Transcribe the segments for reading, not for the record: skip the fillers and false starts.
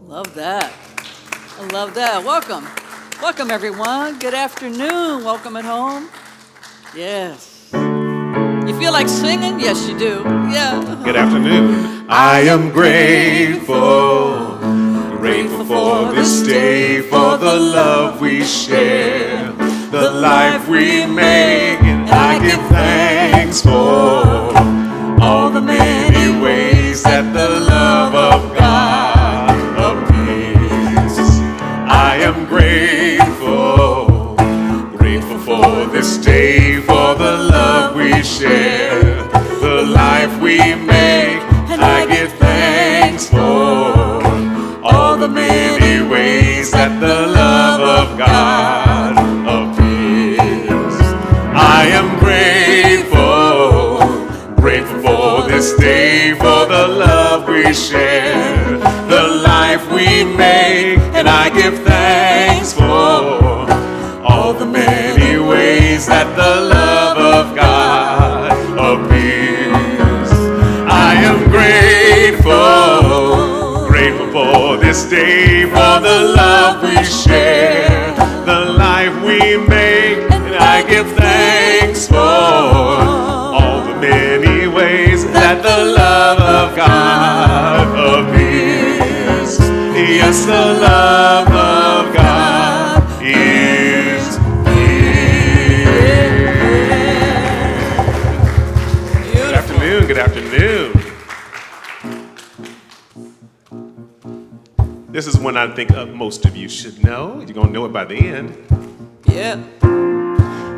Love that. I love that. Welcome. Welcome, everyone. Good afternoon. Welcome at home. Yes. You feel like singing? Yes, you do. Yeah. Good afternoon. I am grateful, grateful for this day, for the love we share, the life we make, and I give thanks for all the many ways that the love of God appears. I am grateful, grateful for this day, for the love we share, the life we make, and I give thanks for all the many ways that the love of God appears. I am grateful, grateful for this day, for the love we share, the life we make, and I give thanks for all the many ways that the love of God appears. I am grateful, grateful for this day, for the love we share, the life we make, and I give thanks for all the many ways that the love of God appears. Yes, the love of God is here. Good afternoon, good afternoon. This is one I think most of you should know. You're going to know it by the end. Yeah.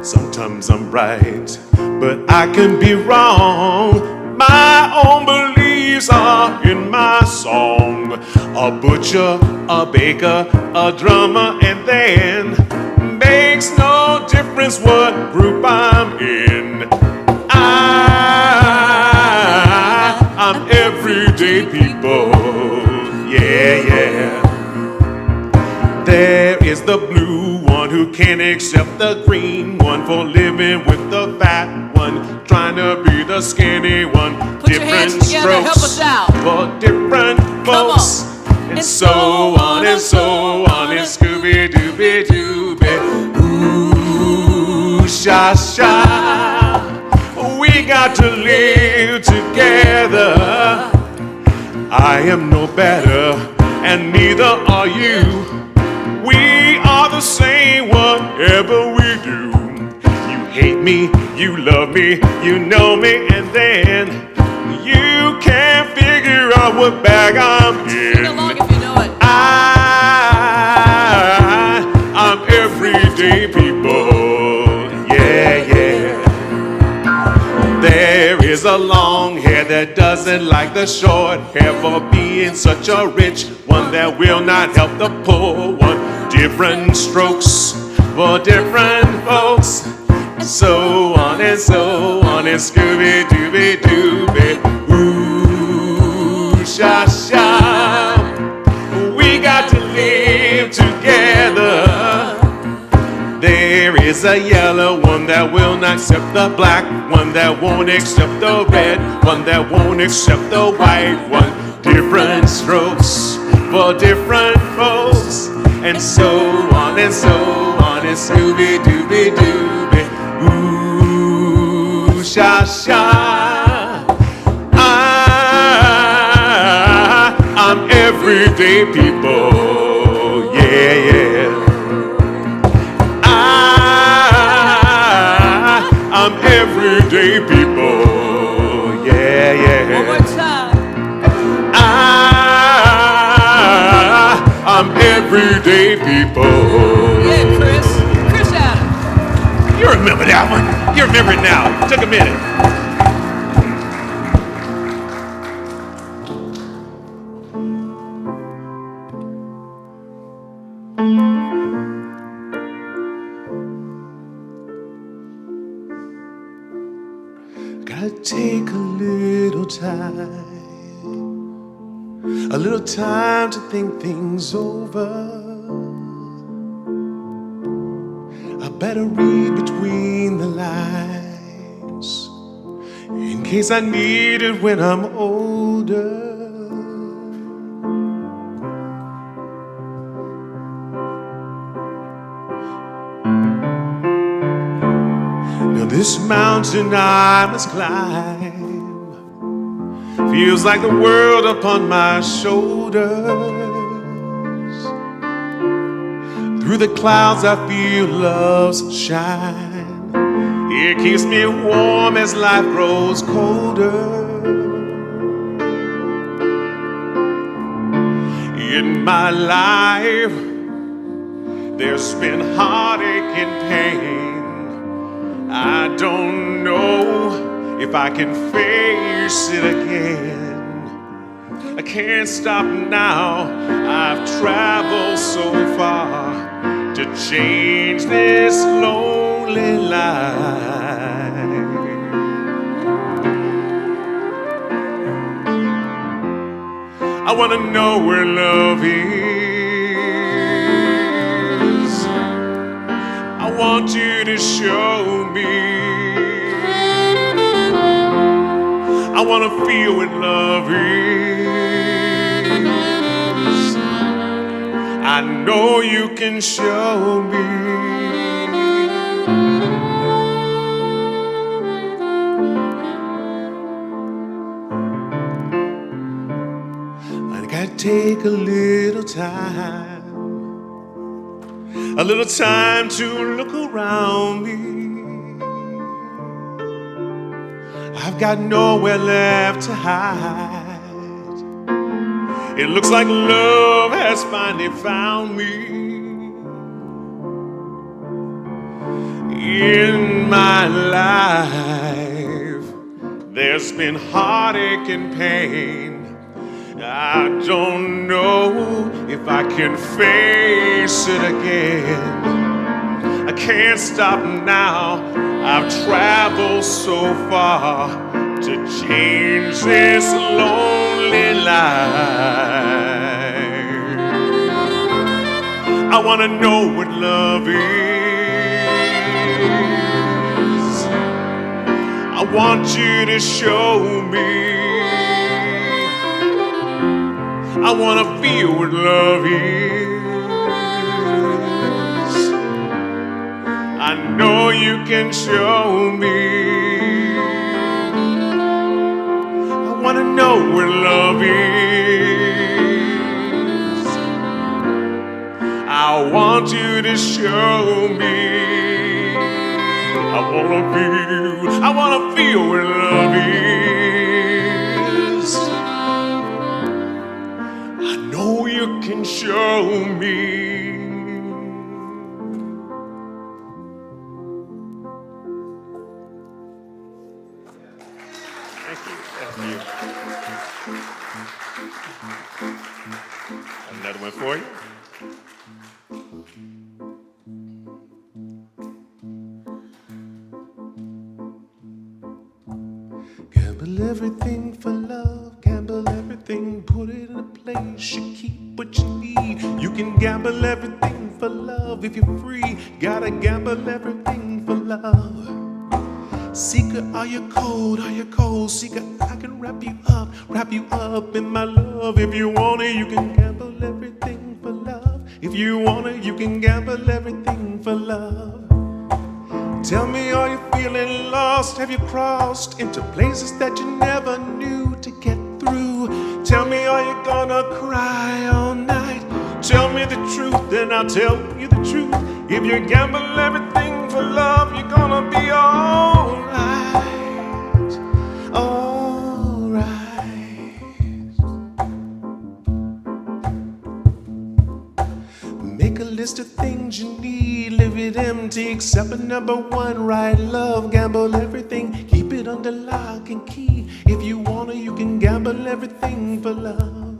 Sometimes I'm right, but I can be wrong. My own beliefs are in my song. A butcher, a baker, a drummer, and then makes no difference what group I'm in. I'm everyday people. Yeah, yeah. There is the blue one who can't accept the green one, for living with the fat one, trying to be the skinny one. Put your hands together, help us out. For different folks, and so on and so on, and Scooby-Dooby-Dooby. Ooh, sha-sha, we got to live together. I am no better, and neither are you. We are the same whatever we do. You hate me, you love me, you know me, and then you can't figure out what bag I'm in. Sing along if you know it. I'm everyday people. Yeah, yeah. There is a long hair that doesn't like the short hair, for being such a rich one that will not help the poor one. Different strokes for different folks, and so on and so on, and Scooby-Dooby-Dooby. Ooh, sha-sha, we got to live together. There is a yellow one that will not accept the black one, that won't accept the red one, that won't accept the white one. Different strokes for different folks, and so on and so on, and Scooby-Dooby-Dooby. Ooh, sha-sha, I'm everyday people. Yeah, yeah. I'm everyday people. Yeah, yeah. One more time. I'm everyday people. Yeah, Chris Adams. You remember that one? You remember it now. It took a minute. Gotta take a little time to think things over. I better read between the lines in case I need it when I'm older. Now this mountain I must climb Feels like the world upon my shoulders. Through the clouds I feel love's shine. It keeps me warm as life grows colder. In my life, there's been heartache and pain. I don't know if I can face it again. I can't stop now. I've traveled so far to change this lonely life. I want to know where love is. I want you to show me. I want to feel what love is. I know you can show me. I gotta take a little time to look around me. I've got nowhere left to hide. It looks like love has finally found me. In my life, there's been heartache and pain. I don't know if I can face it again. I can't stop now. I've traveled so far to change this lonely life. I want to know what love is. I want you to show me. I want to feel what love is. I know you can show me. I want to know what love is. I want you to show me. I want to feel what love is. I know you can show me. Thank you. Another one for you. Gamble everything for love, gamble everything, put it in a place, you keep what you need. You can gamble everything for love if you're free, gotta gamble everything for love. Seeker, are you cold? Are you cold? Seeker, I can wrap you up in my love. If you want it, you can gamble everything for love. If you want it, you can gamble everything for love. Tell me, are you feeling lost? Have you crossed into places that you never knew to get through? Tell me, are you gonna cry all night? Tell me the truth, then I'll tell you the truth. If you gamble everything for love, you're gonna be alright, alright. Make a list of things you need, leave it empty except for number one, right love. Gamble everything, keep it under lock and key. If you wanna, you can gamble everything for love.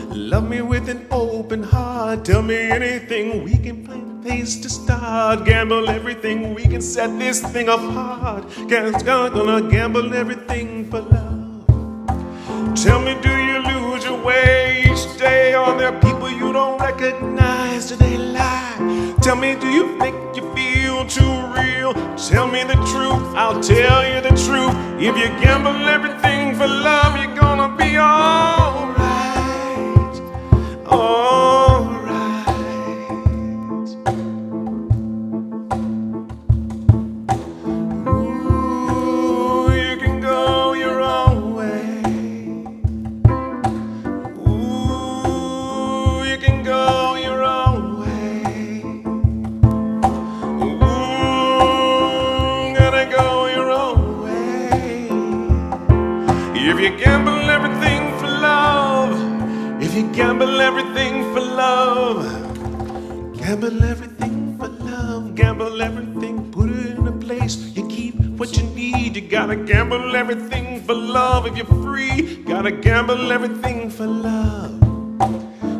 Love me with an open heart, tell me anything, we can find a place to start. Gamble everything, we can set this thing apart. Gonna gamble everything for love. Tell me, do you lose your way each day? Are there people you don't recognize? Do they lie? Tell me, do you think you feel too real? Tell me the truth, I'll tell you the truth. If you gamble everything for love, you're gonna be alright, alright. Ooh, you can go your own way. you gamble everything for love, gamble everything for love, gamble everything, put it in a place. You keep what you need, you gotta gamble everything for love. If you're free, gotta gamble everything for love.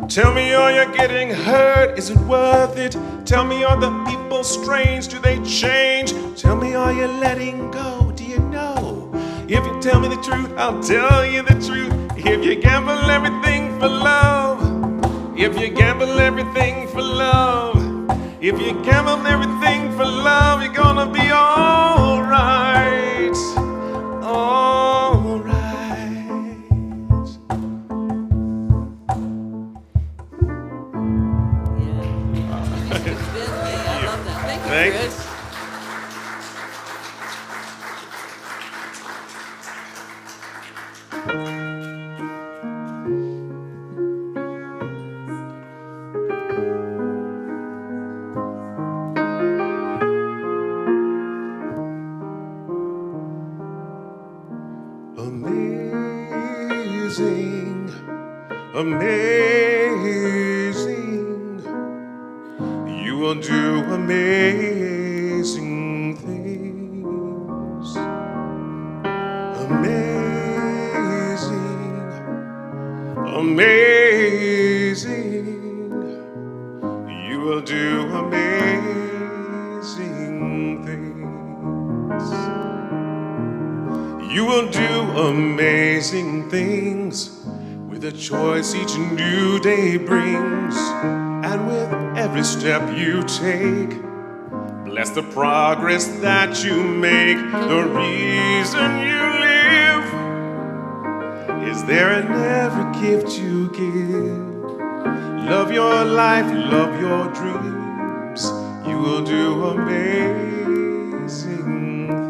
Tell me, are you getting hurt? Is it worth it? Tell me, are the people strange? Do they change? Tell me, are you letting go? Do you know? If you tell me the truth, I'll tell you the truth. If you gamble everything for love, if you gamble everything for love, if you gamble everything for love, you're gonna be alright, alright. I love that. Thank you, Thank you. Chris. Amazing, amazing. You will do amazing things. Amazing, amazing. You will do amazing things. You will do amazing things with a choice each new day brings. And with every step you take, bless the progress that you make. The reason you live is there in every gift you give. Love your life, love your dreams. You will do amazing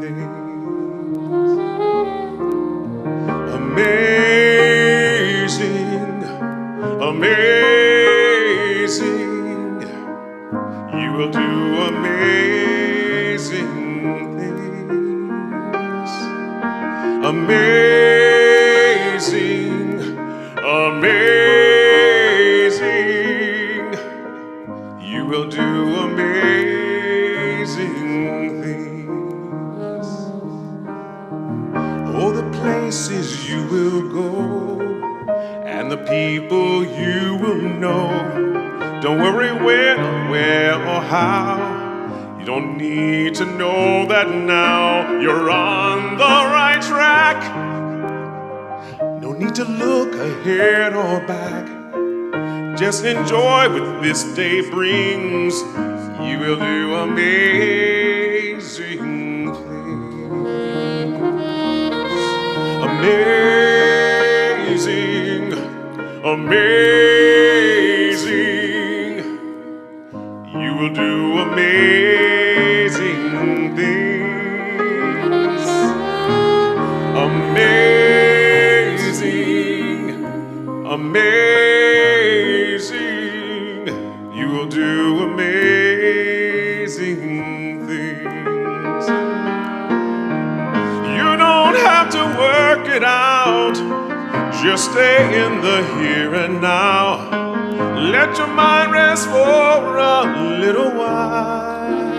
things. Amazing, amazing. You will do amazing things. Amazing, amazing. You will do amazing things. Oh, the places you will go and the people you will know. Don't worry when or where or how. You don't need to know that now. You're on the right track. No need to look ahead or back. Just enjoy what this day brings. You will do amazing things. Amazing, amazing. You will do amazing things. Amazing, amazing. You will do amazing things. You don't have to work it out. Just stay in the here and now. Let your mind rest for a little while.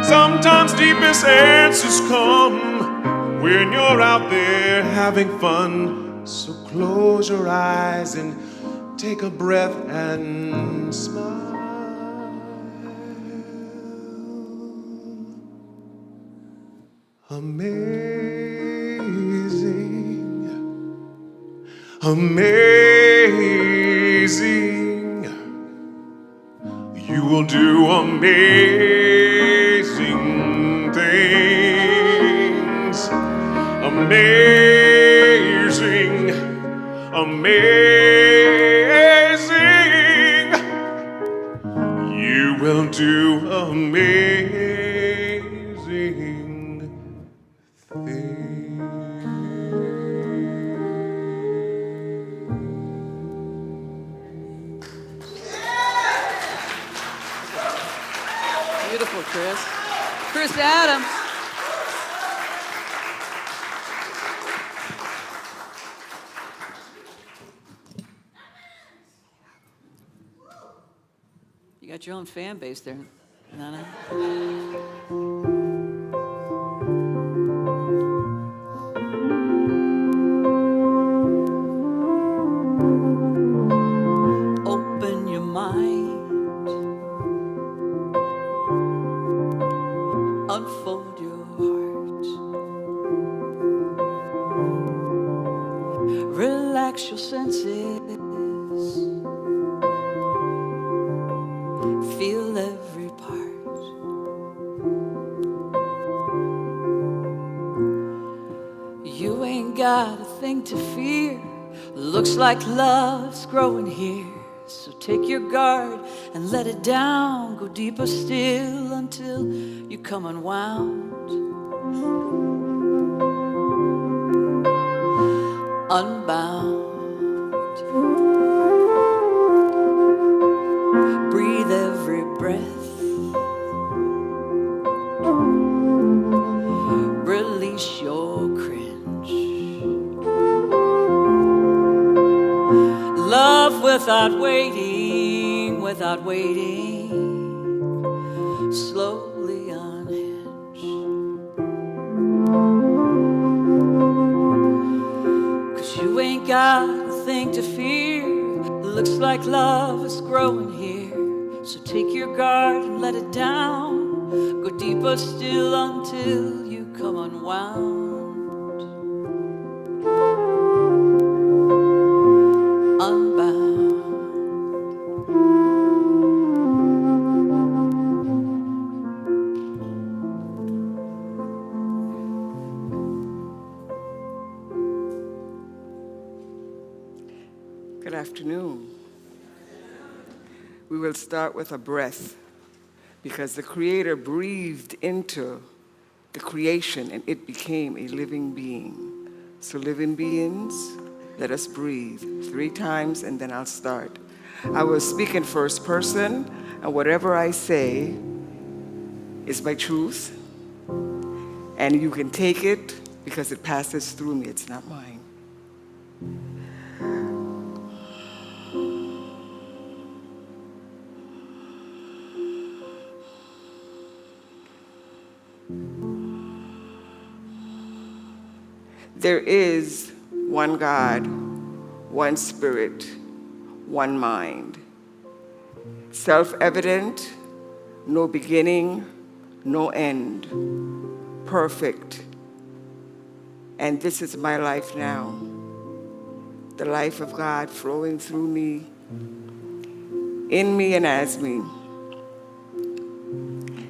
Sometimes deepest answers come when you're out there having fun. So close your eyes and take a breath and smile. Amazing, amazing. You will do amazing things. Amazing, amazing. You will do amazing things. Beautiful, Chris. Chris Adams. You got your own fan base there, Nana. Open your mind, unfold your heart, relax your senses, feel every part. You ain't got a thing to fear. Looks like love's growing here. So take your guard and let it down. Go deeper still until you come unwound. Unbound. Breathe every breath. Release your cringe. Love without waiting, without waiting. Slowly unhinge. 'Cause you ain't got a thing to fear. Looks like love is growing here. So take your guard and let it down. Go deeper still until you come unwound. Good afternoon. We will start with a breath because the Creator breathed into the creation and it became a living being. So living beings, let us breathe 3 times and then I'll start. I will speak in first person and whatever I say is my truth and you can take it because it passes through me, it's not mine. There is one God, one Spirit, one mind. Self-evident, no beginning, no end. Perfect. And this is my life now. The life of God flowing through me, in me and as me.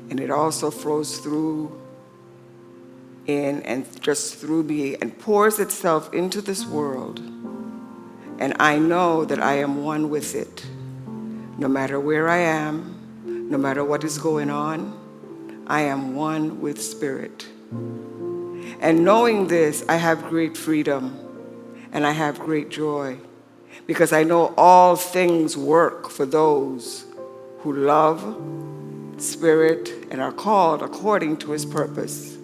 And it also flows through in and just through me and pours itself into this world. And I know that I am one with it. No matter where I am, no matter what is going on, I am one with Spirit. And knowing this, I have great freedom and I have great joy because I know all things work for those who love Spirit and are called according to His purpose.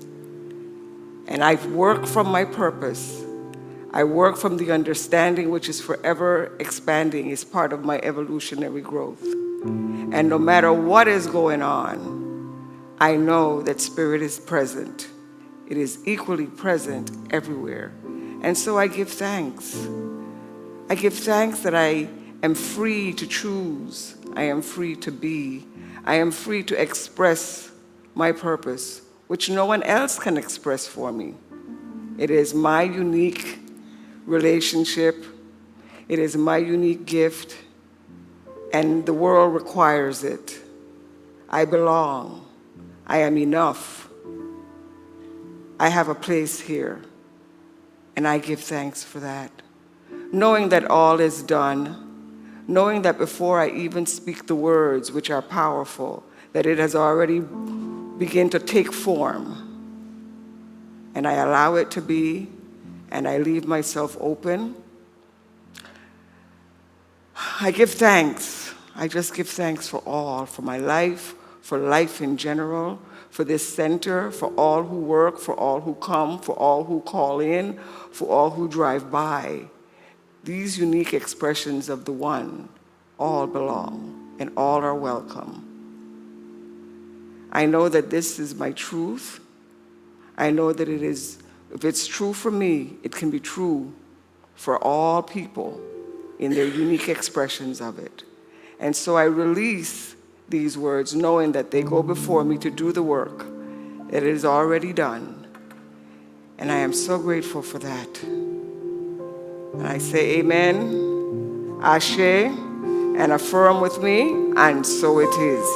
And I work from my purpose. I work from the understanding which is forever expanding, is part of my evolutionary growth. And no matter what is going on, I know that Spirit is present. It is equally present everywhere. And so I give thanks. I give thanks that I am free to choose. I am free to be. I am free to express my purpose, which no one else can express for me. It is my unique relationship. It is my unique gift, and the world requires it. I belong. I am enough. I have a place here, and I give thanks for that. Knowing that all is done, knowing that before I even speak the words which are powerful, that it has already begin to take form. And I allow it to be, and I leave myself open. I give thanks. I just give thanks for all, for my life, for life in general, for this center, for all who work, for all who come, for all who call in, for all who drive by. These unique expressions of the one all belong. and all are welcome. I know that this is my truth. I know that if it's true for me, it can be true for all people in their unique expressions of it. And so I release these words knowing that they go before me to do the work that is already done. And I am so grateful for that. And I say amen, ashe, and affirm with me, and so it is.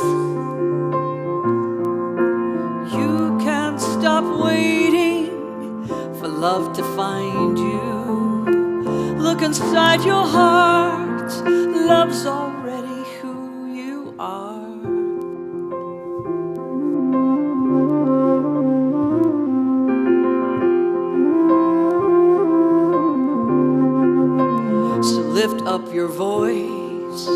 You can't stop waiting for love to find you. Look inside your heart, love's already who you are. So lift up your voice,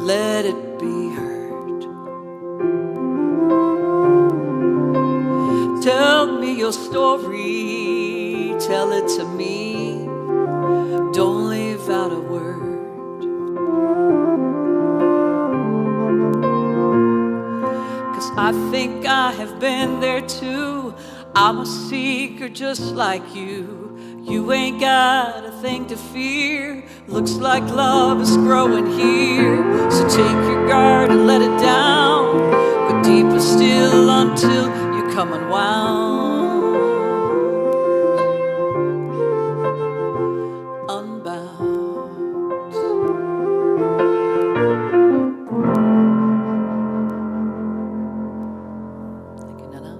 let it be heard. Tell me your story, tell it to me, don't leave out a word. 'Cause I think I have been there too. I'm a seeker just like you. You ain't got a thing to fear. Looks like love is growing here. So take your guard and let it down. Go deeper still until you come unwound, unbound. Thank you, Nana.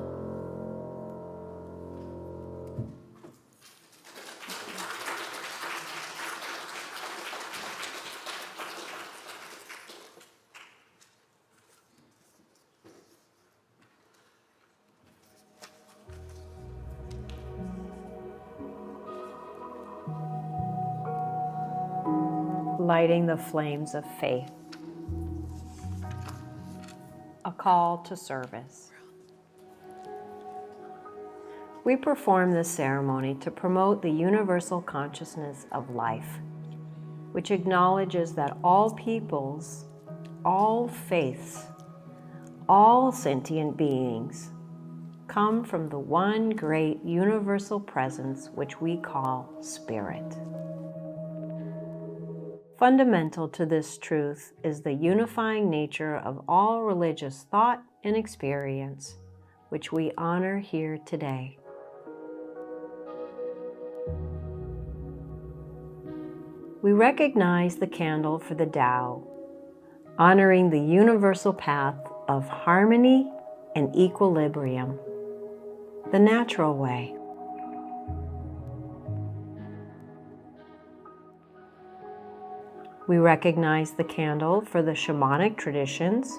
Lighting the flames of faith. A call to service. We perform this ceremony to promote the universal consciousness of life, which acknowledges that all peoples, all faiths, all sentient beings come from the one great universal presence which we call Spirit. Fundamental to this truth is the unifying nature of all religious thought and experience, which we honor here today. We recognize the candle for the Tao, honoring the universal path of harmony and equilibrium, the natural way. We recognize the candle for the shamanic traditions,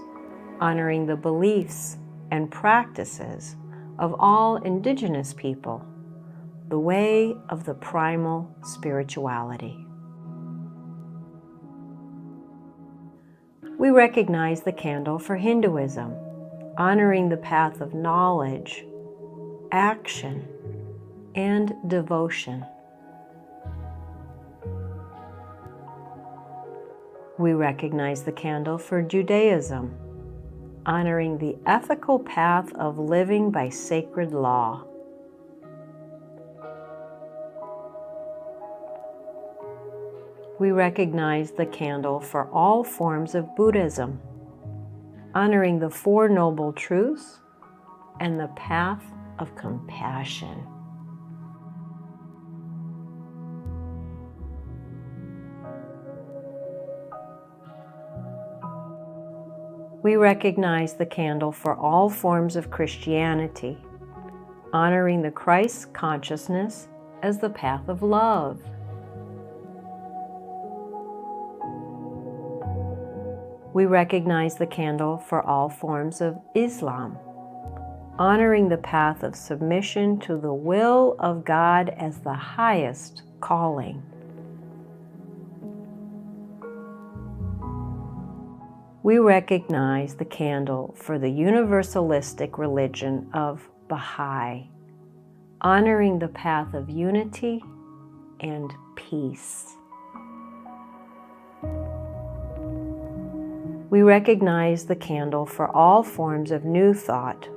honoring the beliefs and practices of all indigenous people, the way of the primal spirituality. We recognize the candle for Hinduism, honoring the path of knowledge, action, and devotion. We recognize the candle for Judaism, honoring the ethical path of living by sacred law. We recognize the candle for all forms of Buddhism, honoring the Four Noble Truths and the path of compassion. We recognize the candle for all forms of Christianity, honoring the Christ consciousness as the path of love. We recognize the candle for all forms of Islam, honoring the path of submission to the will of God as the highest calling. We recognize the candle for the universalistic religion of Baha'i, honoring the path of unity and peace. We recognize the candle for all forms of new thought,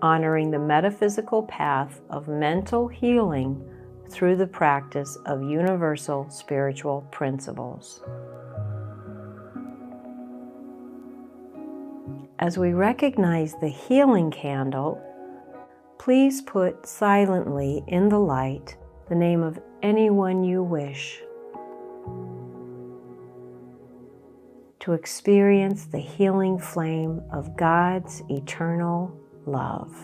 honoring the metaphysical path of mental healing through the practice of universal spiritual principles. As we recognize the healing candle, please put silently in the light the name of anyone you wish to experience the healing flame of God's eternal love.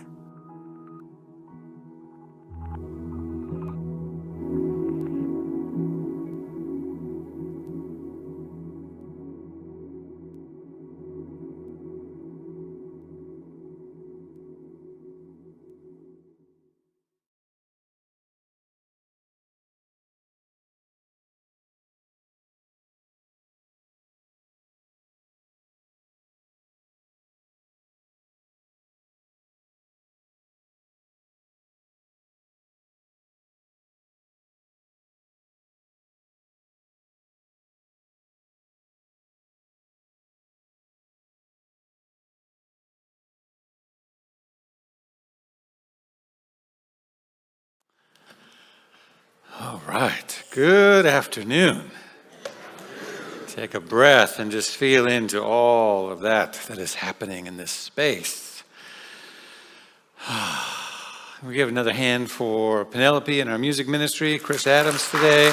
All right, good afternoon. Take a breath and just feel into all of that is happening in this space. We give another hand for Penelope and our music ministry, Chris Adams today.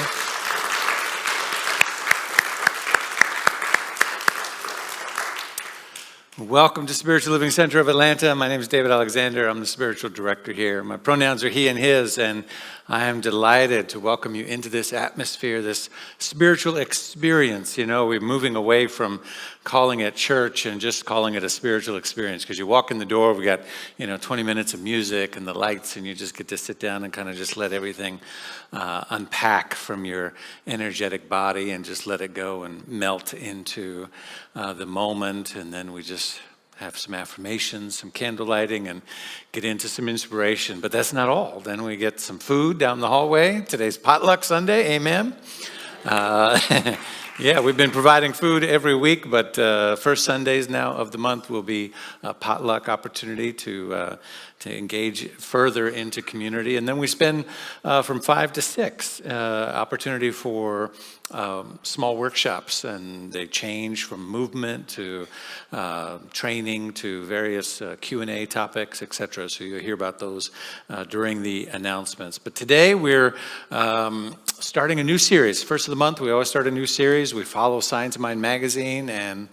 Welcome to Spiritual Living Center of Atlanta. My name is David Alexander. I'm the spiritual director here. My pronouns are he and his, and I am delighted to welcome you into this atmosphere, this spiritual experience. You know, we're moving away from calling it church and just calling it a spiritual experience, because you walk in the door, we got, 20 minutes of music and the lights, and you just get to sit down and kind of just let everything unpack from your energetic body and just let it go and melt into the moment. And then we just have some affirmations, some candle lighting, and get into some inspiration. But that's not all. Then we get some food down the hallway. Today's potluck Sunday, amen. Yeah, we've been providing food every week, but first Sundays now of the month will be a potluck opportunity to engage further into community. And then we spend from 5 to 6 opportunity for small workshops, and they change from movement to training to various Q&A topics, etc. So you'll hear about those during the announcements. But today we're starting a new series. First of the month, we always start a new series. We follow Science of Mind magazine, and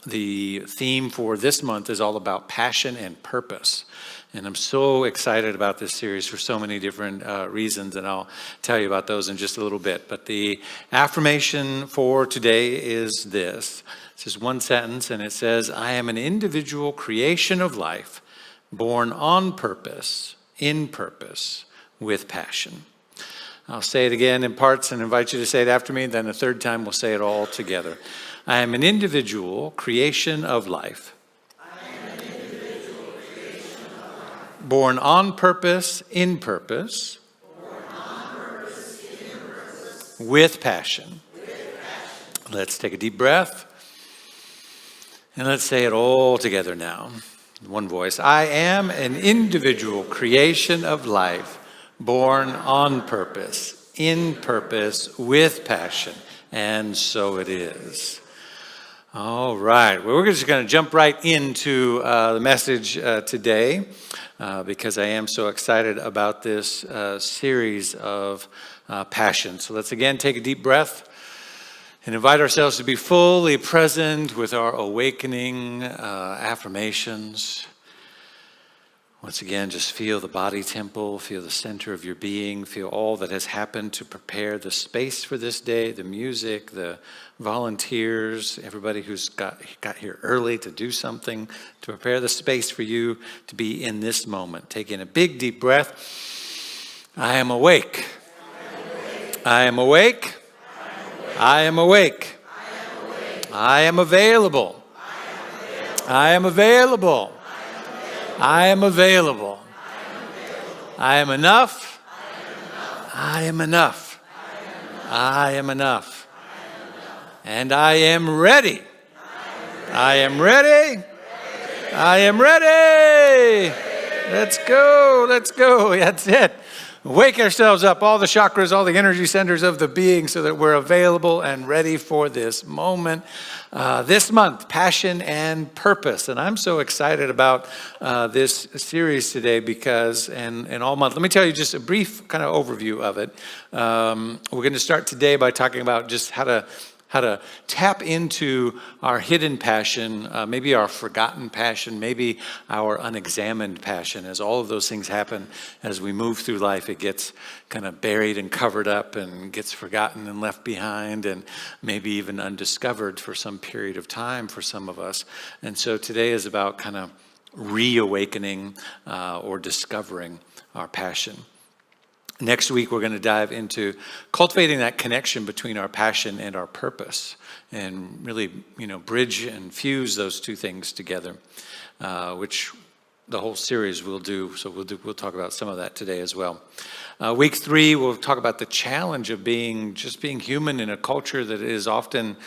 the theme for this month is all about passion and purpose. And I'm so excited about this series for so many different reasons, and I'll tell you about those in just a little bit. But the affirmation for today is this. It's just one sentence, and it says, I am an individual creation of life, born on purpose, in purpose, with passion. I'll say it again in parts and invite you to say it after me. Then the third time we'll say it all together. I am an individual creation of life. Born on purpose, in purpose. With passion. Let's take a deep breath. And let's say it all together now. One voice. I am an individual creation of life, born on purpose, in purpose, with passion. And so it is. All right. Well, we're just going to jump right into the message today because I am so excited about this series of passion. So let's again take a deep breath and invite ourselves to be fully present with our awakening affirmations. Once again, just feel the body temple, feel the center of your being, feel all that has happened to prepare the space for this day, the music, the volunteers, everybody who's got here early to do something, to prepare the space for you to be in this moment. Take in a big, deep breath. I am awake. I am awake. I am awake. I am available. I am available. I am available. I am enough. I am enough. I am enough. And I am ready. I am ready. I am ready. Let's go. Let's go. That's it. Wake ourselves up, all the chakras, all the energy centers of the being, so that we're available and ready for this moment. This month, passion and purpose. And I'm so excited about this series today because, and all month, let me tell you just a brief kind of overview of it. We're going to start today by talking about just how to tap into our hidden passion, maybe our forgotten passion, maybe our unexamined passion. As all of those things happen as we move through life, it gets kind of buried and covered up and gets forgotten and left behind and maybe even undiscovered for some period of time for some of us. And so today is about kind of reawakening or discovering our passion. Next week, we're going to dive into cultivating that connection between our passion and our purpose and really, bridge and fuse those two things together, which the whole series will do. So we'll talk about some of that today as well. Week 3, we'll talk about the challenge of being human in a culture that is often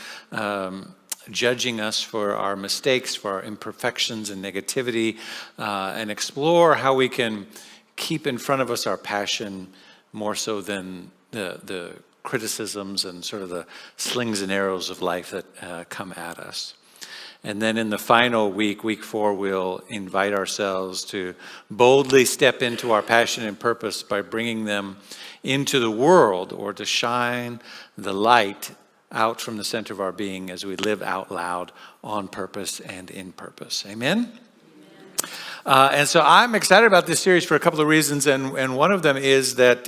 judging us for our mistakes, for our imperfections and negativity, and explore how we can keep in front of us our passion more so than the criticisms and sort of the slings and arrows of life that come at us. And then in the final week, week 4, we'll invite ourselves to boldly step into our passion and purpose by bringing them into the world, or to shine the light out from the center of our being as we live out loud on purpose and in purpose. Amen? And so I'm excited about this series for a couple of reasons, and one of them is that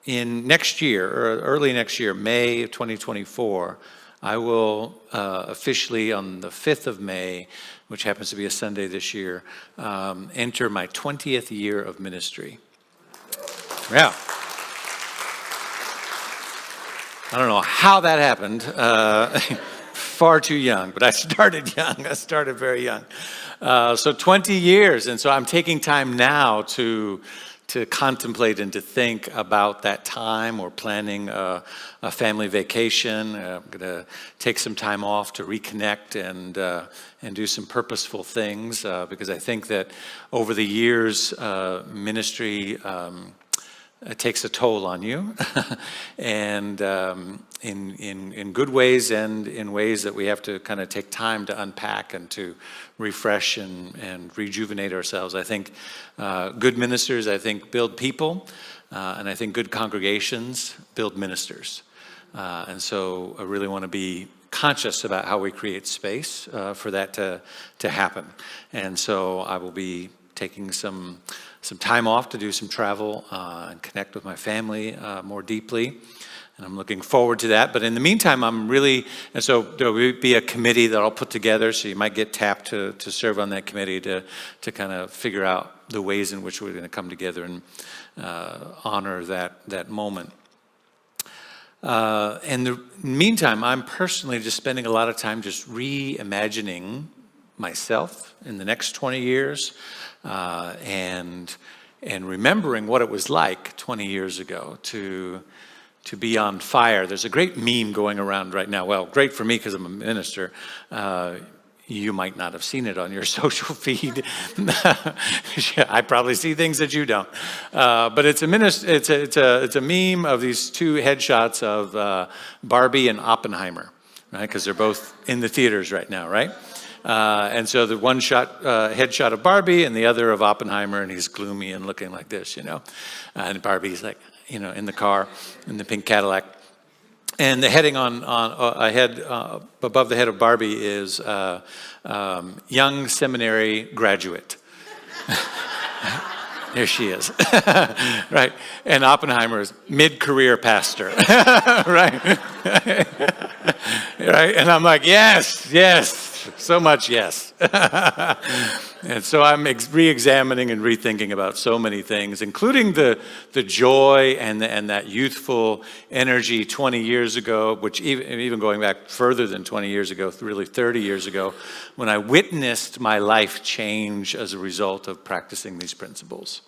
in next year, or early next year, May of 2024, I will officially, on the 5th of May, which happens to be a Sunday this year, enter my 20th year of ministry. Yeah. I don't know how that happened. Far too young, but I started young. I started very young. So 20 years, and so I'm taking time now to contemplate and to think about that time, or planning a family vacation. I'm going to take some time off to reconnect and do some purposeful things, because I think that over the years, ministry it takes a toll on you, and in good ways and in ways that we have to kind of take time to unpack and to refresh and rejuvenate ourselves. I think good ministers, build people, and I think good congregations build ministers. And so I really want to be conscious about how we create space for that to happen. And so I will be taking some time off to do some travel and connect with my family more deeply. And I'm looking forward to that. But in the meantime, and so there will be a committee that I'll put together. So you might get tapped to serve on that committee to kind of figure out the ways in which we're going to come together and honor that moment. In the meantime, I'm personally just spending a lot of time just reimagining myself in the next 20 years. And remembering what it was like 20 years ago to be on fire. There's a great meme going around right now. Well, great for me because I'm a minister. You might not have seen it on your social feed. I probably see things that you don't. But it's a meme of these two headshots of Barbie and Oppenheimer, right? Because they're both in the theaters right now, right? And so the one headshot of Barbie and the other of Oppenheimer, and he's gloomy and looking like this, and Barbie's like, in the car, in the pink Cadillac. And the heading on a head above the head of Barbie is young seminary graduate. There she is, right? And Oppenheimer is mid-career pastor, right? Right? And I'm like, yes. So much yes. And so I'm re-examining and rethinking about so many things, including the joy and that youthful energy 20 years ago, which even going back further than 20 years ago, really 30 years ago, when I witnessed my life change as a result of practicing these principles.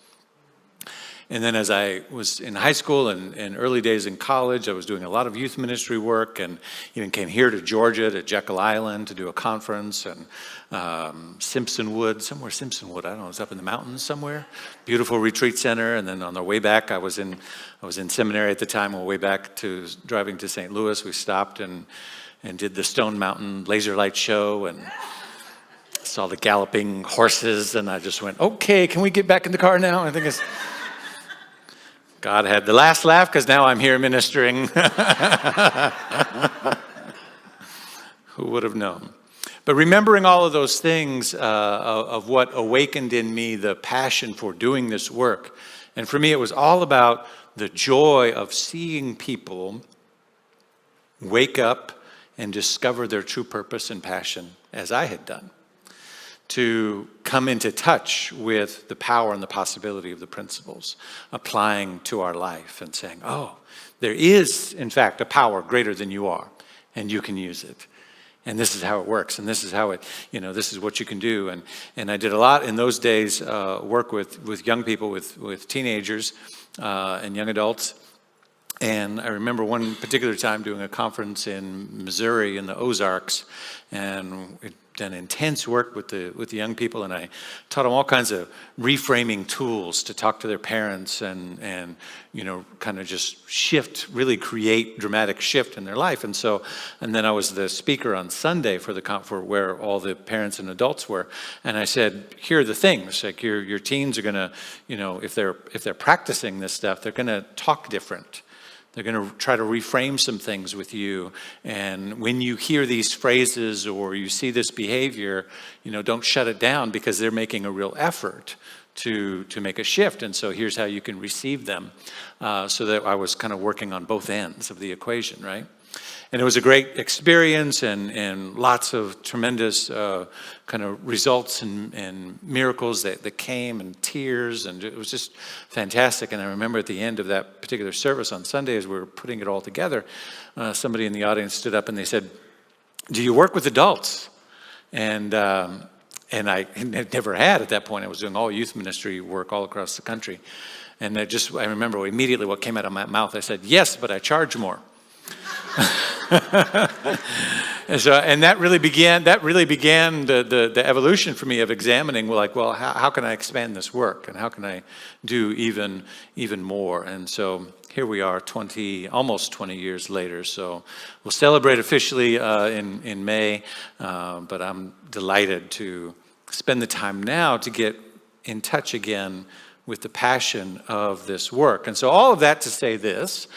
And then as I was in high school and early days in college, I was doing a lot of youth ministry work and even came here to Georgia, to Jekyll Island to do a conference, and Simpsonwood, I don't know, it's up in the mountains somewhere. Beautiful retreat center. And then on the way back, I was in seminary at the time. On the way back to driving to St. Louis, we stopped and did the Stone Mountain laser light show and saw the galloping horses, and I just went, okay, can we get back in the car now? I think God had the last laugh because now I'm here ministering. Who would have known? But remembering all of those things of what awakened in me the passion for doing this work. And for me, it was all about the joy of seeing people wake up and discover their true purpose and passion, as I had done. To come into touch with the power and the possibility of the principles, applying to our life and saying, oh, there is, in fact, a power greater than you are, and you can use it. And this is how it works, and this is how it, this is what you can do. And I did a lot in those days, work with young people, with teenagers and young adults. And I remember one particular time doing a conference in Missouri in the Ozarks, and we'd done intense work with the young people, and I taught them all kinds of reframing tools to talk to their parents and kind of just really create dramatic shift in their life. And then I was the speaker on Sunday for where all the parents and adults were, and I said, here are the things, like your teens are gonna, if they're practicing this stuff, they're gonna talk different. They're going to try to reframe some things with you. And when you hear these phrases or you see this behavior, don't shut it down, because they're making a real effort to make a shift. And so here's how you can receive them. So that I was kind of working on both ends of the equation, right? And it was a great experience and lots of tremendous kind of results and miracles that came, and tears, and it was just fantastic. And I remember at the end of that particular service on Sunday, as we were putting it all together, somebody in the audience stood up and they said, do you work with adults? And I never had at that point. I was doing all youth ministry work all across the country. And I remember immediately what came out of my mouth. I said, yes, but I charge more. and that really began the evolution for me of examining, how can I expand this work, and how can I do even more? And so here we are, almost 20 years later. So we'll celebrate officially in May, but I'm delighted to spend the time now to get in touch again with the passion of this work. And so all of that to say this,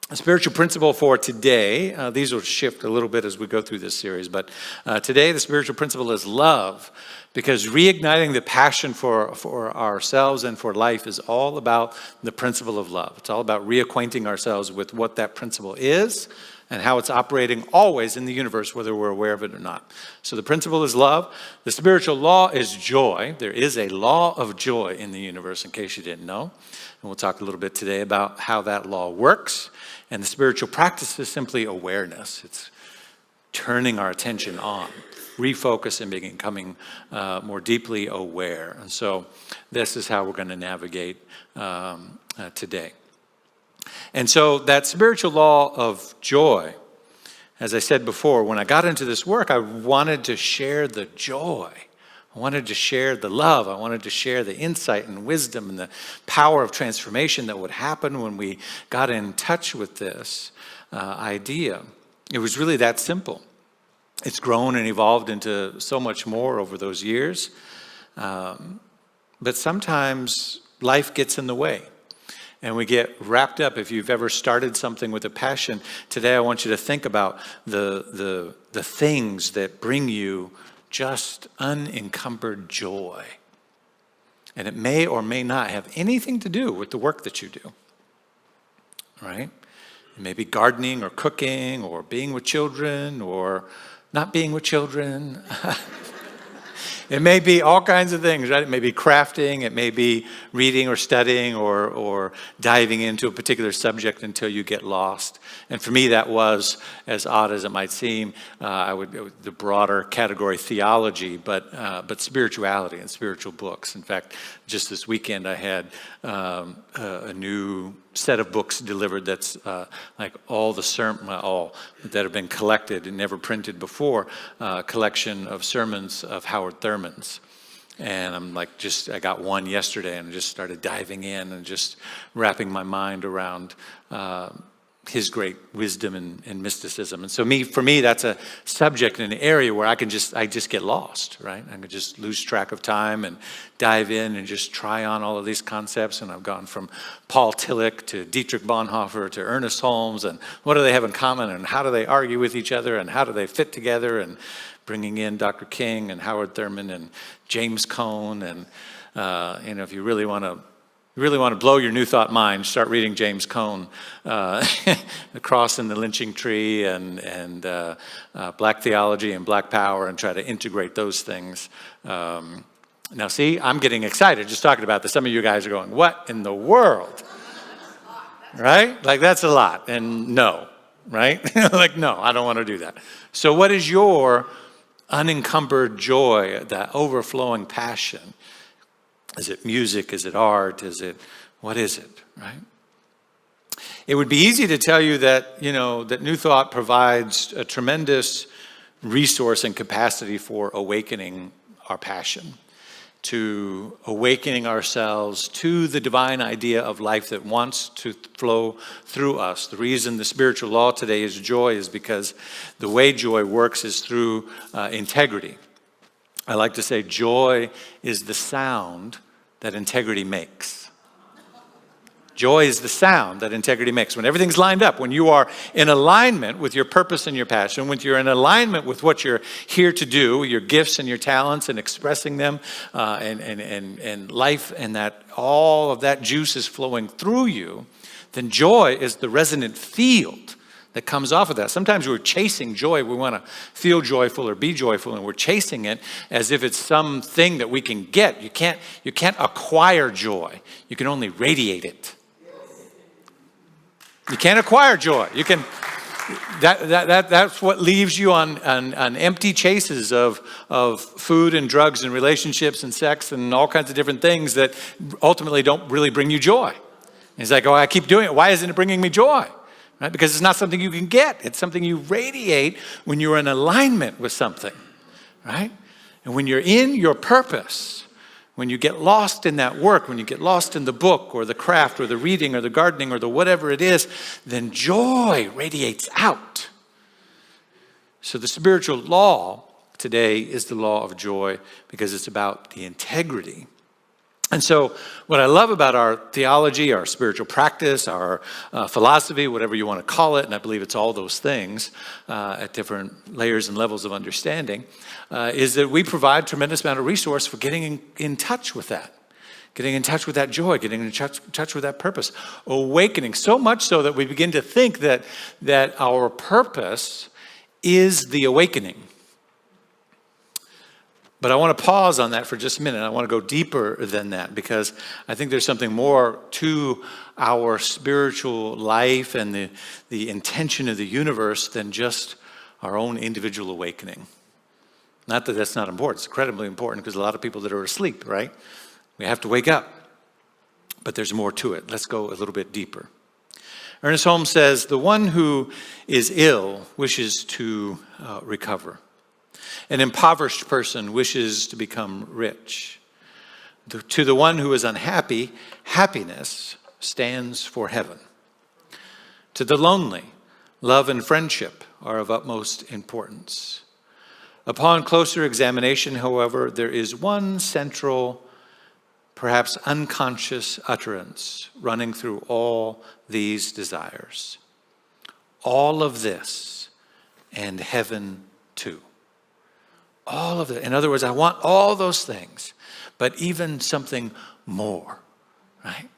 a spiritual principle for today, these will shift a little bit as we go through this series, but today the spiritual principle is love, because reigniting the passion for ourselves and for life is all about the principle of love. It's all about reacquainting ourselves with what that principle is and how it's operating always in the universe, whether we're aware of it or not. So the principle is love. The spiritual law is joy. There is a law of joy in the universe, in case you didn't know. And we'll talk a little bit today about how that law works. And the spiritual practice is simply awareness. It's turning our attention on, refocus, and becoming more deeply aware. And so this is how we're going to navigate today. And so that spiritual law of joy, as I said before, when I got into this work, I wanted to share the joy. I wanted to share the love. I wanted to share the insight and wisdom and the power of transformation that would happen when we got in touch with this idea. It was really that simple. It's grown and evolved into so much more over those years. But sometimes life gets in the way. And we get wrapped up. If you've ever started something with a passion, today I want you to think about the things that bring you just unencumbered joy. And it may or may not have anything to do with the work that you do, right? It may be gardening or cooking or being with children or not being with children. It may be all kinds of things, right? It may be crafting, it may be reading or studying or diving into a particular subject until you get lost. And for me, that was, as odd as it might seem, the broader category theology, but spirituality and spiritual books. In fact, Just this weekend, I had a new set of books delivered that's like all the all that have been collected and never printed before, collection of sermons of Howard Thurman's. And I'm like, I got one yesterday and just started diving in and just wrapping my mind around his great wisdom and mysticism. And so for me, that's a subject in an area where I just get lost, right? I can just lose track of time and dive in and just try on all of these concepts. And I've gone from Paul Tillich to Dietrich Bonhoeffer to Ernest Holmes, and what do they have in common, and how do they argue with each other, and how do they fit together, and bringing in Dr. King and Howard Thurman and James Cone. And if you really want to blow your New Thought mind, start reading James Cone, The Cross and the Lynching Tree, and Black Theology and Black Power, and try to integrate those things. Now see, I'm getting excited just talking about this. Some of you guys are going, what in the world? Right? Like, that's a lot. And no, right? Like, no, I don't want to do that. So what is your unencumbered joy, that overflowing passion? Is it music? Is it art? What is it, right? It would be easy to tell you that, that New Thought provides a tremendous resource and capacity for awakening our passion, to awakening ourselves to the divine idea of life that wants to flow through us. The reason the spiritual law today is joy is because the way joy works is through integrity. I like to say joy is the sound that integrity makes. Joy is the sound that integrity makes. When everything's lined up, when you are in alignment with your purpose and your passion, when you're in alignment with what you're here to do, your gifts and your talents, and expressing them, and life, and that all of that juice is flowing through you, then joy is the resonant field that comes off of that. Sometimes we're chasing joy. We want to feel joyful or be joyful, and we're chasing it as if it's something that we can get. You can't acquire joy. You can only radiate it. You can't acquire joy. You can. That's what leaves you on empty chases of food and drugs and relationships and sex and all kinds of different things that ultimately don't really bring you joy. And it's like, oh, I keep doing it. Why isn't it bringing me joy? Right? Because it's not something you can get. It's something you radiate when you're in alignment with something, right? And when you're in your purpose, when you get lost in that work, when you get lost in the book or the craft or the reading or the gardening or the whatever it is, then joy radiates out. So the spiritual law today is the law of joy because it's about the integrity. And so what I love about our theology, our spiritual practice, our philosophy, whatever you want to call it, and I believe it's all those things at different layers and levels of understanding, is that we provide a tremendous amount of resource for getting in touch with that. Getting in touch with that joy, getting in touch with that purpose, awakening, so much so that we begin to think that our purpose is the awakening. But I want to pause on that for just a minute. I want to go deeper than that because I think there's something more to our spiritual life and the intention of the universe than just our own individual awakening. Not that that's not important. It's incredibly important because a lot of people that are asleep, right? We have to wake up. But there's more to it. Let's go a little bit deeper. Ernest Holmes says, the one who is ill wishes to recover. An impoverished person wishes to become rich. To the one who is unhappy, happiness stands for heaven. To the lonely, love and friendship are of utmost importance. Upon closer examination, however, there is one central, perhaps unconscious utterance running through all these desires. All of this and heaven too. All of it. In other words, I want all those things, but even something more, right?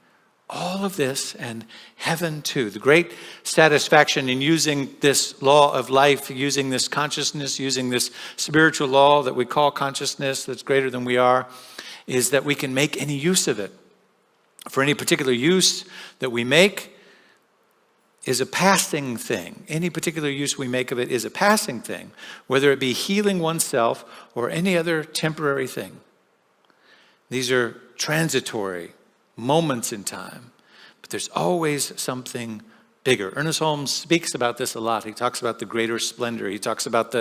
All of this and heaven too. The great satisfaction in using this law of life, using this consciousness, using this spiritual law that we call consciousness that's greater than we are, is that we can make any use of it. For any particular use that we make is a passing thing. Any particular use we make of it is a passing thing, whether it be healing oneself or any other temporary thing. These are transitory moments in time, but there's always something bigger. Ernest Holmes speaks about this a lot. He talks about the greater splendor. He talks about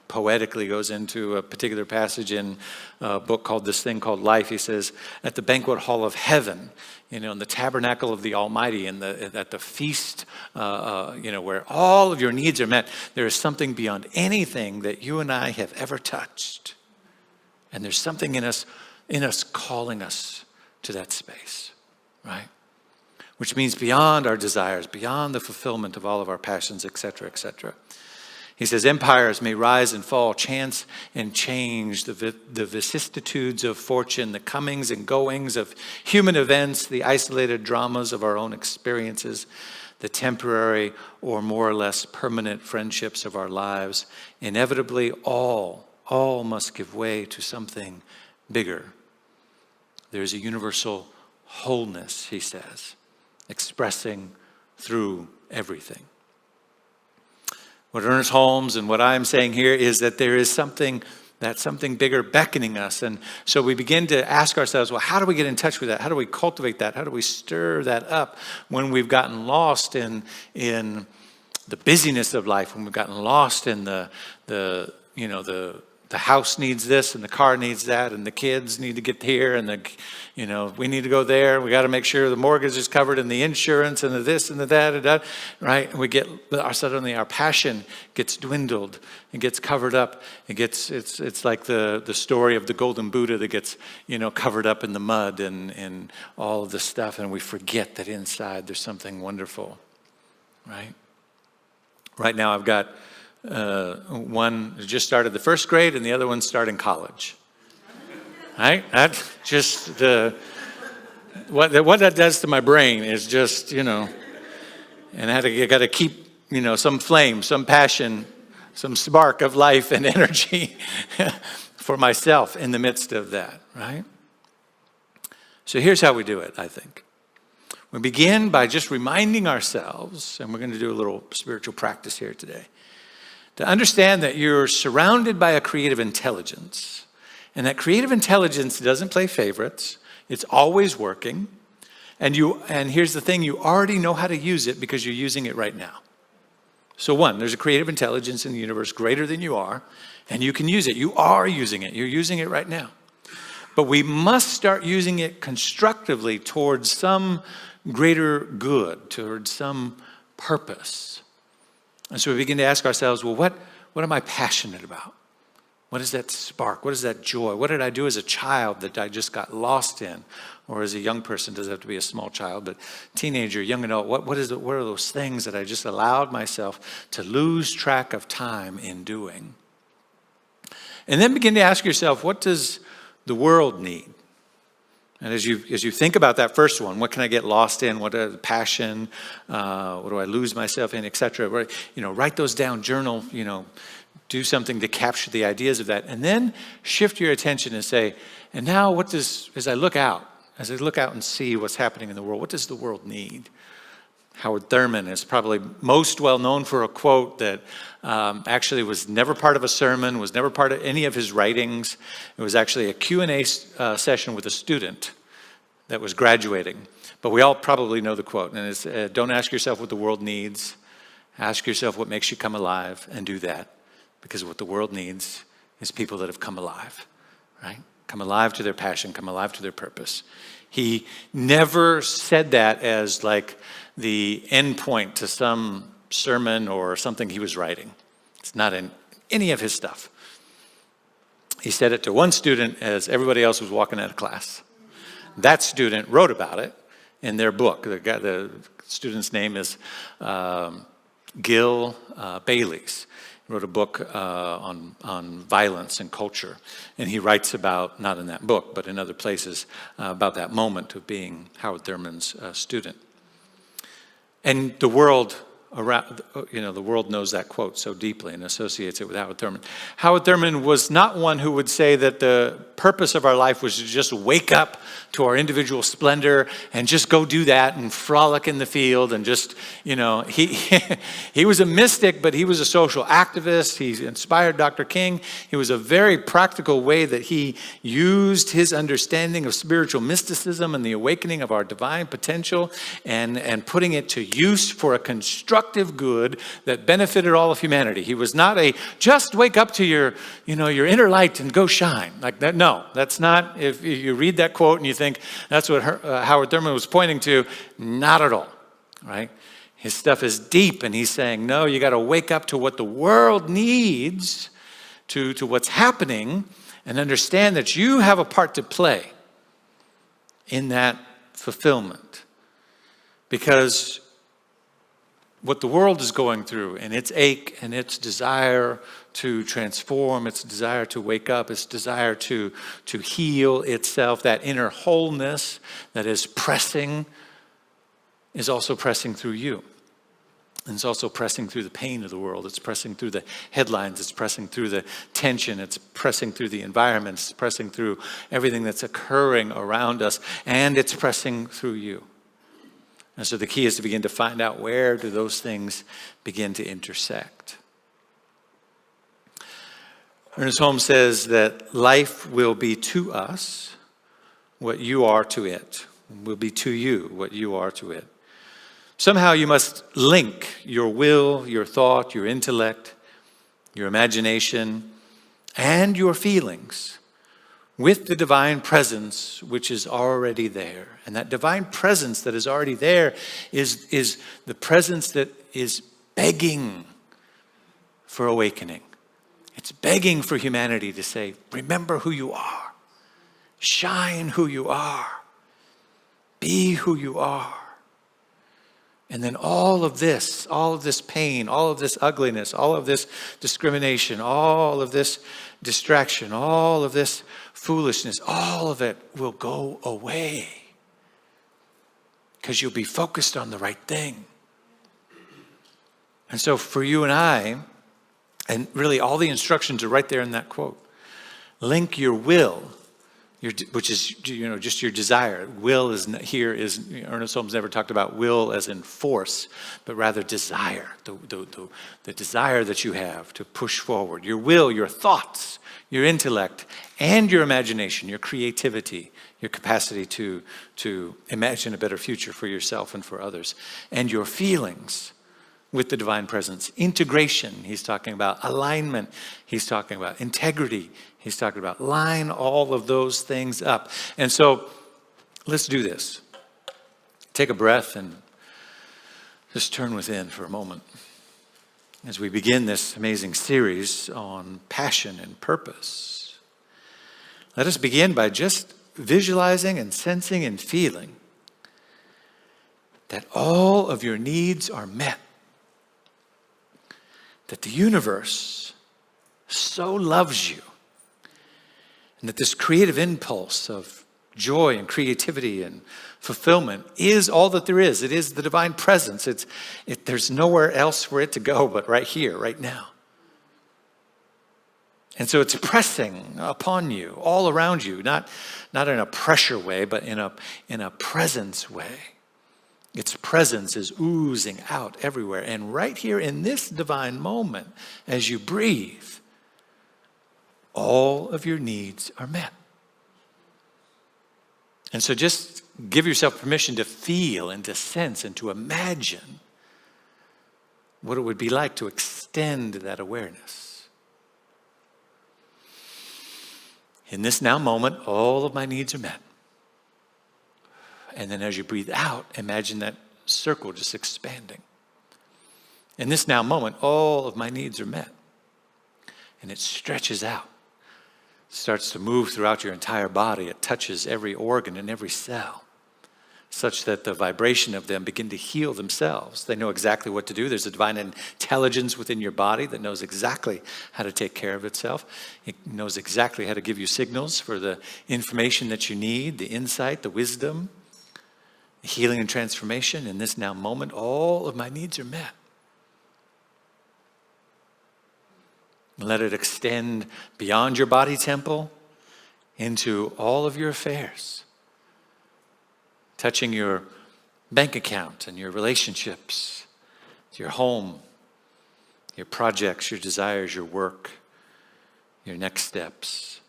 poetically goes into a particular passage in a book called This Thing Called Life. He says, at the banquet hall of heaven, in the tabernacle of the Almighty, at the feast, where all of your needs are met, there is something beyond anything that you and I have ever touched. And there's something in us calling us to that space, right? Which means beyond our desires, beyond the fulfillment of all of our passions, etc., etc. He says, empires may rise and fall, chance and change, the vicissitudes of fortune, the comings and goings of human events, the isolated dramas of our own experiences, the temporary or more or less permanent friendships of our lives. Inevitably, all must give way to something bigger. There's a universal wholeness, he says, expressing through everything. What Ernest Holmes and what I'm saying here is that there is something bigger beckoning us. And so we begin to ask ourselves, well, how do we get in touch with that? How do we cultivate that? How do we stir that up when we've gotten lost in the busyness of life, when we've gotten lost in the house needs this and the car needs that and the kids need to get here and we need to go there. We got to make sure the mortgage is covered and the insurance and the this and the that and that, right? And suddenly our passion gets dwindled and gets covered up. It's like the story of the golden Buddha that gets, covered up in the mud and all of this stuff, and we forget that inside there's something wonderful, right? Right now I've got one just started the first grade and the other one's starting college. Right? That's just what that does to my brain is just, and I got to keep, some flame, some passion, some spark of life and energy for myself in the midst of that, right? So here's how we do it, I think. We begin by just reminding ourselves, and we're going to do a little spiritual practice here today, to understand that you're surrounded by a creative intelligence. And that creative intelligence doesn't play favorites. It's always working. And here's the thing, you already know how to use it because you're using it right now. So one, there's a creative intelligence in the universe greater than you are, and you can use it. You are using it. You're using it right now. But we must start using it constructively towards some greater good, towards some purpose. And so we begin to ask ourselves, well, what am I passionate about? What is that spark? What is that joy? What did I do as a child that I just got lost in? Or as a young person, doesn't have to be a small child, but teenager, young adult, what are those things that I just allowed myself to lose track of time in doing? And then begin to ask yourself, what does the world need? And as you think about that first one, what can I get lost in? What are the passion? What do I lose myself in, etc.? Write those down, journal, do something to capture the ideas of that. And then shift your attention and say, and now as I look out and see what's happening in the world, what does the world need? Howard Thurman is probably most well known for a quote that actually was never part of a sermon, was never part of any of his writings. It was actually a Q&A session with a student that was graduating. But we all probably know the quote, and it's, don't ask yourself what the world needs. Ask yourself what makes you come alive, and do that. Because what the world needs is people that have come alive, right? Come alive to their passion, come alive to their purpose. He never said that as like the end point to some sermon or something he was writing. It's not in any of his stuff. He said it to one student as everybody else was walking out of class. That student wrote about it in their book. The student's name is Gil Bayliss. He wrote a book on violence and culture. And he writes about, not in that book, but in other places, about that moment of being Howard Thurman's student. And the world around, the world knows that quote so deeply and associates it with Howard Thurman. Howard Thurman was not one who would say that the purpose of our life was to just wake up to our individual splendor and just go do that and frolic in the field and just, he was a mystic, but he was a social activist. He inspired Dr. King. It was a very practical way that he used his understanding of spiritual mysticism and the awakening of our divine potential and putting it to use for a constructive good that benefited all of humanity. He was not a just wake up to your inner light and go shine like that. No, that's not. If you read that quote and you think that's what Howard Thurman was pointing to, not at all, right? His stuff is deep, and he's saying, no, you got to wake up to what the world needs, to what's happening, and understand that you have a part to play in that fulfillment. Because what the world is going through and its ache and its desire to transform, its desire to wake up, its desire to heal itself, that inner wholeness that is pressing, is also pressing through you. And it's also pressing through the pain of the world. It's pressing through the headlines. It's pressing through the tension. It's pressing through the environment. It's pressing through everything that's occurring around us. And it's pressing through you. And so the key is to begin to find out, where do those things begin to intersect. Ernest Holmes says that life will be to us what you are to it. Will be to you what you are to it. Somehow you must link your will, your thought, your intellect, your imagination, and your feelings with the divine presence which is already there. And that divine presence that is already there is the presence that is begging for awakening. It's begging for humanity to say, remember who you are. Shine who you are. Be who you are. And then all of this pain, all of this ugliness, all of this discrimination, all of this distraction, all of this foolishness, all of it will go away. Because you'll be focused on the right thing. And so for you and I, and really all the instructions are right there in that quote. Link your will, which is just your desire. Will is Ernest Holmes never talked about will as in force, but rather desire, the desire that you have to push forward. Your will, your thoughts, your intellect, and your imagination, your creativity, your capacity to imagine a better future for yourself and for others, and your feelings with the divine presence. Integration, he's talking about. Alignment, he's talking about. Integrity, he's talking about. Line all of those things up. And so let's do this. Take a breath and just turn within for a moment as we begin this amazing series on passion and purpose. Let us begin by just visualizing and sensing and feeling that all of your needs are met. That the universe so loves you, and that this creative impulse of joy and creativity and fulfillment is all that there is. It is the divine presence. There's nowhere else for it to go but right here, right now. And so it's pressing upon you, all around you, not in a pressure way, but in a presence way. Its presence is oozing out everywhere. And right here in this divine moment, as you breathe, all of your needs are met. And so just give yourself permission to feel and to sense and to imagine what it would be like to extend that awareness. In this now moment, all of my needs are met. And then as you breathe out, imagine that circle just expanding. In this now moment, all of my needs are met. And it stretches out. It starts to move throughout your entire body. It touches every organ and every cell, such that the vibration of them begin to heal themselves. They know exactly what to do. There's a divine intelligence within your body that knows exactly how to take care of itself. It knows exactly how to give you signals for the information that you need, the insight, the wisdom, healing and transformation. In this now moment, all of my needs are met. Let it extend beyond your body temple into all of your affairs, touching your bank account and your relationships, your home, your projects, your desires, your work, your next steps.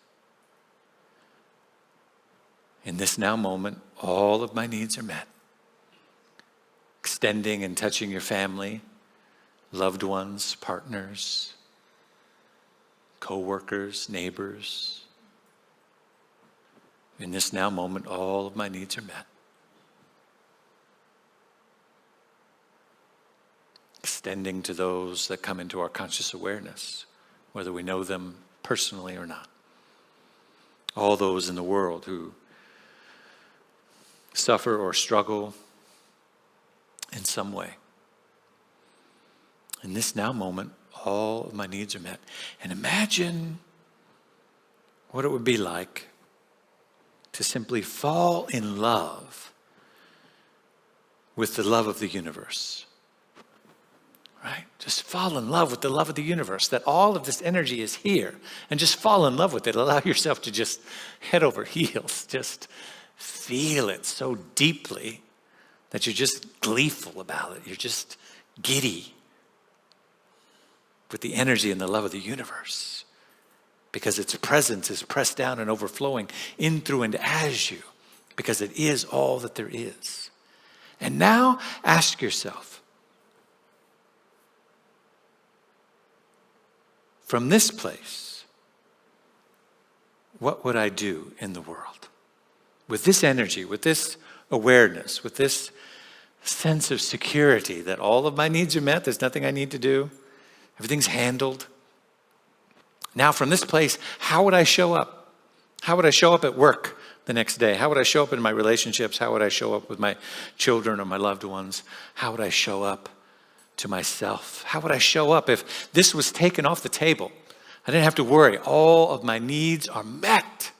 In this now moment, all of my needs are met. Extending and touching your family, loved ones, partners, co-workers, neighbors. In this now moment, all of my needs are met. Extending to those that come into our conscious awareness, whether we know them personally or not. All those in the world who suffer or struggle in some way. In this now moment, all of my needs are met. And imagine what it would be like to simply fall in love with the love of the universe. Right? Just fall in love with the love of the universe, that all of this energy is here, and just fall in love with it. Allow yourself to just head over heels. Just feel it so deeply that you're just gleeful about it. You're just giddy with the energy and the love of the universe, because its presence is pressed down and overflowing in, through, and as you, because it is all that there is. And now ask yourself, from this place, what would I do in the world? With this energy, with this awareness, with this sense of security that all of my needs are met, there's nothing I need to do, everything's handled. Now from this place, how would I show up? How would I show up at work the next day? How would I show up in my relationships? How would I show up with my children or my loved ones? How would I show up to myself? How would I show up if this was taken off the table? I didn't have to worry. All of my needs are met.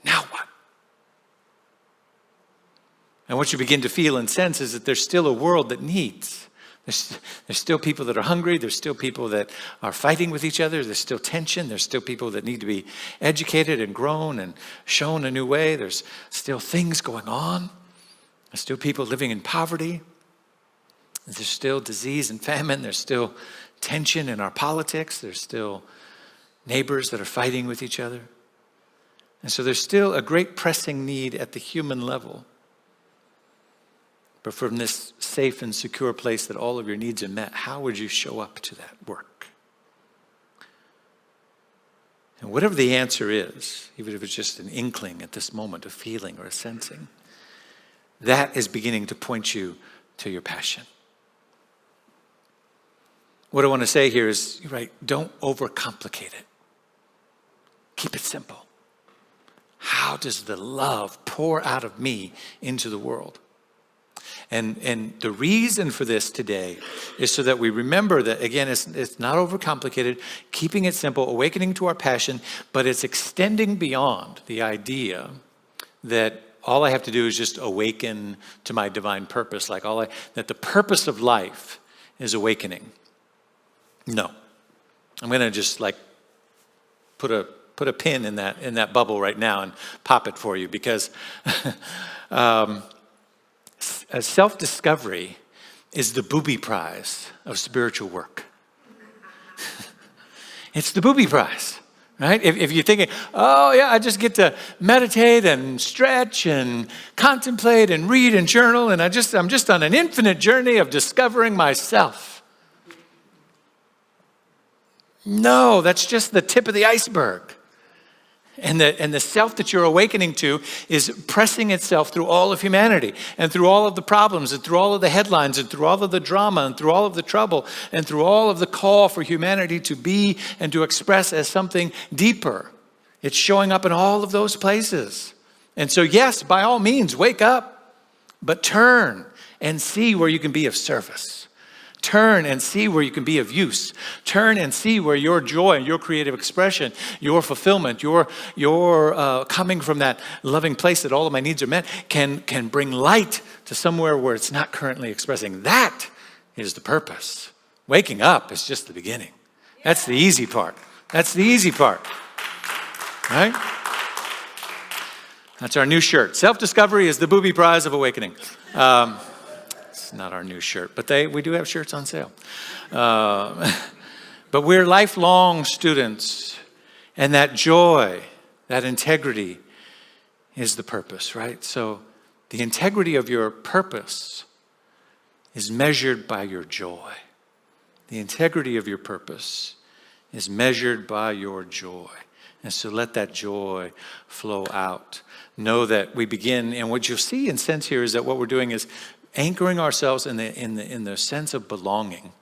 Now what? And what you begin to feel and sense is that there's still a world that needs. There's still people that are hungry. There's still people that are fighting with each other. There's still tension. There's still people that need to be educated and grown and shown a new way. There's still things going on. There's still people living in poverty. There's still disease and famine. There's still tension in our politics. There's still neighbors that are fighting with each other. And so there's still a great pressing need at the human level. But from this safe and secure place that all of your needs are met, how would you show up to that work? And whatever the answer is, even if it's just an inkling at this moment, a feeling or a sensing, that is beginning to point you to your passion. What I want to say here is, right, don't overcomplicate it. Keep it simple. How does the love pour out of me into the world? And the reason for this today is so that we remember that, again, it's not overcomplicated, keeping it simple, awakening to our passion, but it's extending beyond the idea that all I have to do is just awaken to my divine purpose, that the purpose of life is awakening. No. I'm going to just put a pin in that bubble right now and pop it for you, because self-discovery is the booby prize of spiritual work. It's the booby prize, right? If you're thinking, oh yeah, I just get to meditate and stretch and contemplate and read and journal, and I'm just on an infinite journey of discovering myself. No, that's just the tip of the iceberg. And the self that you're awakening to is pressing itself through all of humanity and through all of the problems and through all of the headlines and through all of the drama and through all of the trouble and through all of the call for humanity to be and to express as something deeper. It's showing up in all of those places. And so yes, by all means, wake up, but turn and see where you can be of service. Turn and see where you can be of use. Turn and see where your joy, your creative expression, your fulfillment, your coming from that loving place that all of my needs are met can bring light to somewhere where it's not currently expressing. That is the purpose. Waking up is just the beginning. That's the easy part. That's the easy part. Right? That's our new shirt. Self-discovery is the booby prize of awakening. It's not our new shirt, but we do have shirts on sale. But we're lifelong students, and that joy, that integrity is the purpose, right? So the integrity of your purpose is measured by your joy. The integrity of your purpose is measured by your joy. And so let that joy flow out. Know that we begin, and what you'll see and sense here is that what we're doing is anchoring ourselves in the sense of belonging.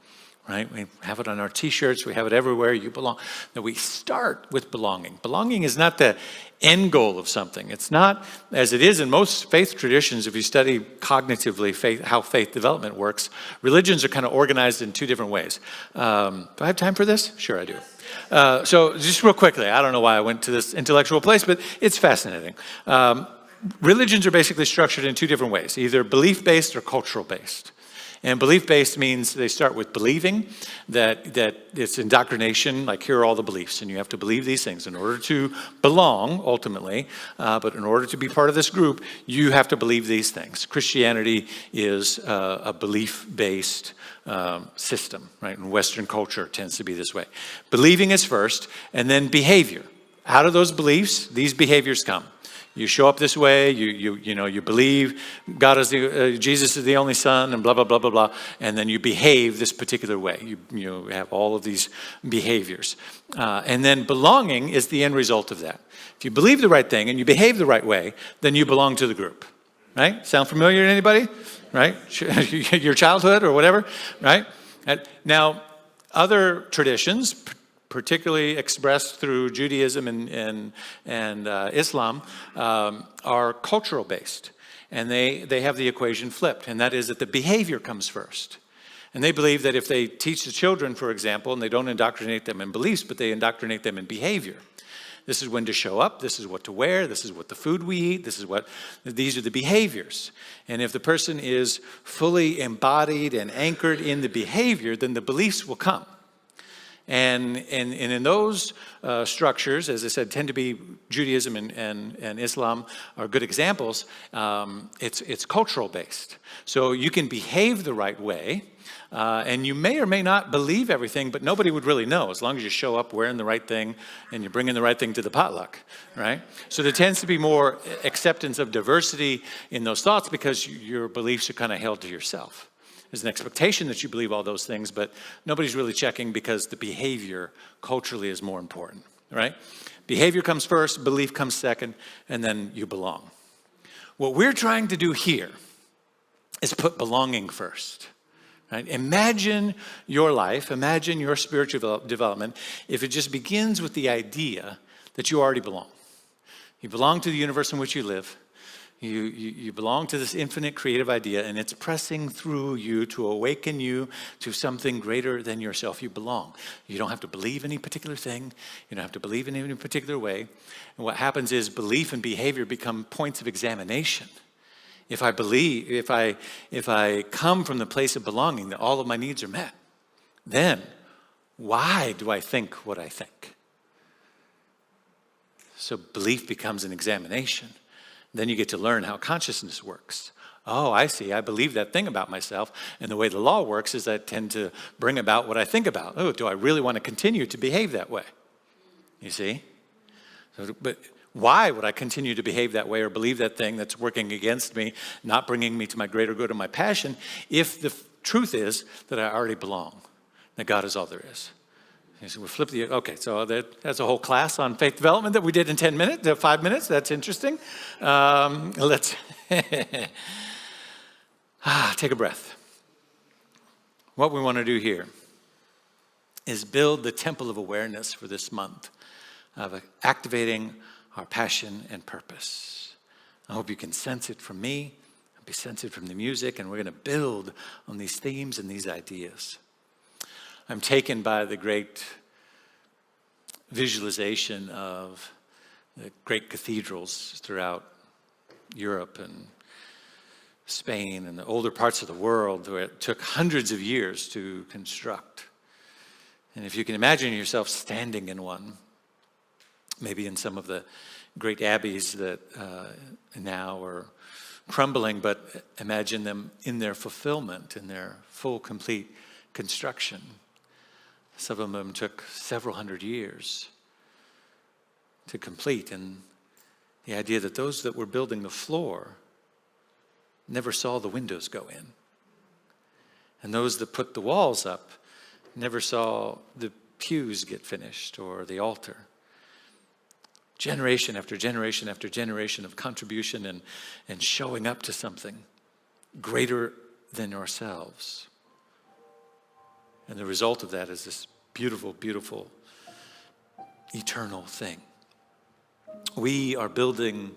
Right? We have it on our t-shirts. We have it everywhere. You belong. That we start with belonging. Belonging is not the end goal of something. It's not, as it is in most faith traditions, if you study cognitively how faith development works, religions are kind of organized in two different ways. Do I have time for this? Sure, I do. So just real quickly, I don't know why I went to this intellectual place, but it's fascinating. Religions are basically structured in two different ways, either belief-based or cultural-based. And belief-based means they start with believing that it's indoctrination, like here are all the beliefs, and you have to believe these things in order to belong, ultimately. But in order to be part of this group, you have to believe these things. Christianity is a belief-based system, right? And Western culture tends to be this way. Believing is first, and then behavior. Out of those beliefs, these behaviors come. You show up this way, you believe God is Jesus is the only Son, and blah, blah, blah, blah, blah, and then you behave this particular way. You have all of these behaviors. And then belonging is the end result of that. If you believe the right thing and you behave the right way, then you belong to the group, right? Sound familiar to anybody? Right? Your childhood or whatever, right? Now, other traditions, particularly expressed through Judaism and Islam, are cultural based. And they have the equation flipped, and that is that the behavior comes first. And they believe that if they teach the children, for example, and they don't indoctrinate them in beliefs, but they indoctrinate them in behavior. This is when to show up, this is what to wear, this is what the food we eat, these are the behaviors. And if the person is fully embodied and anchored in the behavior, then the beliefs will come. And in those structures, as I said, tend to be Judaism and Islam are good examples. It's cultural based. So you can behave the right way, and you may or may not believe everything, but nobody would really know as long as you show up wearing the right thing and you're bringing the right thing to the potluck, right? So there tends to be more acceptance of diversity in those thoughts because your beliefs are kind of held to yourself. There's an expectation that you believe all those things, but nobody's really checking because the behavior culturally is more important, right? Behavior comes first, belief comes second, and then you belong. What we're trying to do here is put belonging first, right? Imagine your life, imagine your spiritual development if it just begins with the idea that you already belong. You belong to the universe in which you live. You belong to this infinite creative idea, and it's pressing through you to awaken you to something greater than yourself. You belong. You don't have to believe any particular thing. You don't have to believe in any particular way. And what happens is belief and behavior become points of examination. If I believe, if I come from the place of belonging that all of my needs are met, then why do I think what I think? So belief becomes an examination. Then you get to learn how consciousness works. Oh, I see. I believe that thing about myself. And the way the law works is I tend to bring about what I think about. Oh, do I really want to continue to behave that way? You see? But why would I continue to behave that way or believe that thing that's working against me, not bringing me to my greater good or my passion, if the truth is that I already belong, that God is all there is? So we flip the, okay, so that's a whole class on faith development that we did in 5 minutes. That's interesting. Let's take a breath. What we want to do here is build the temple of awareness for this month of activating our passion and purpose. I hope you can sense it from me, be sense it from the music, and we're going to build on these themes and these ideas. I'm taken by the great visualization of the great cathedrals throughout Europe and Spain and the older parts of the world where it took hundreds of years to construct. And if you can imagine yourself standing in one, maybe in some of the great abbeys that now are crumbling, but imagine them in their fulfillment, in their full, complete construction. Some of them took several hundred years to complete, and the idea that those that were building the floor never saw the windows go in. And those that put the walls up never saw the pews get finished or the altar. Generation after generation after generation of contribution and showing up to something greater than ourselves. And the result of that is this beautiful, beautiful, eternal thing. We are building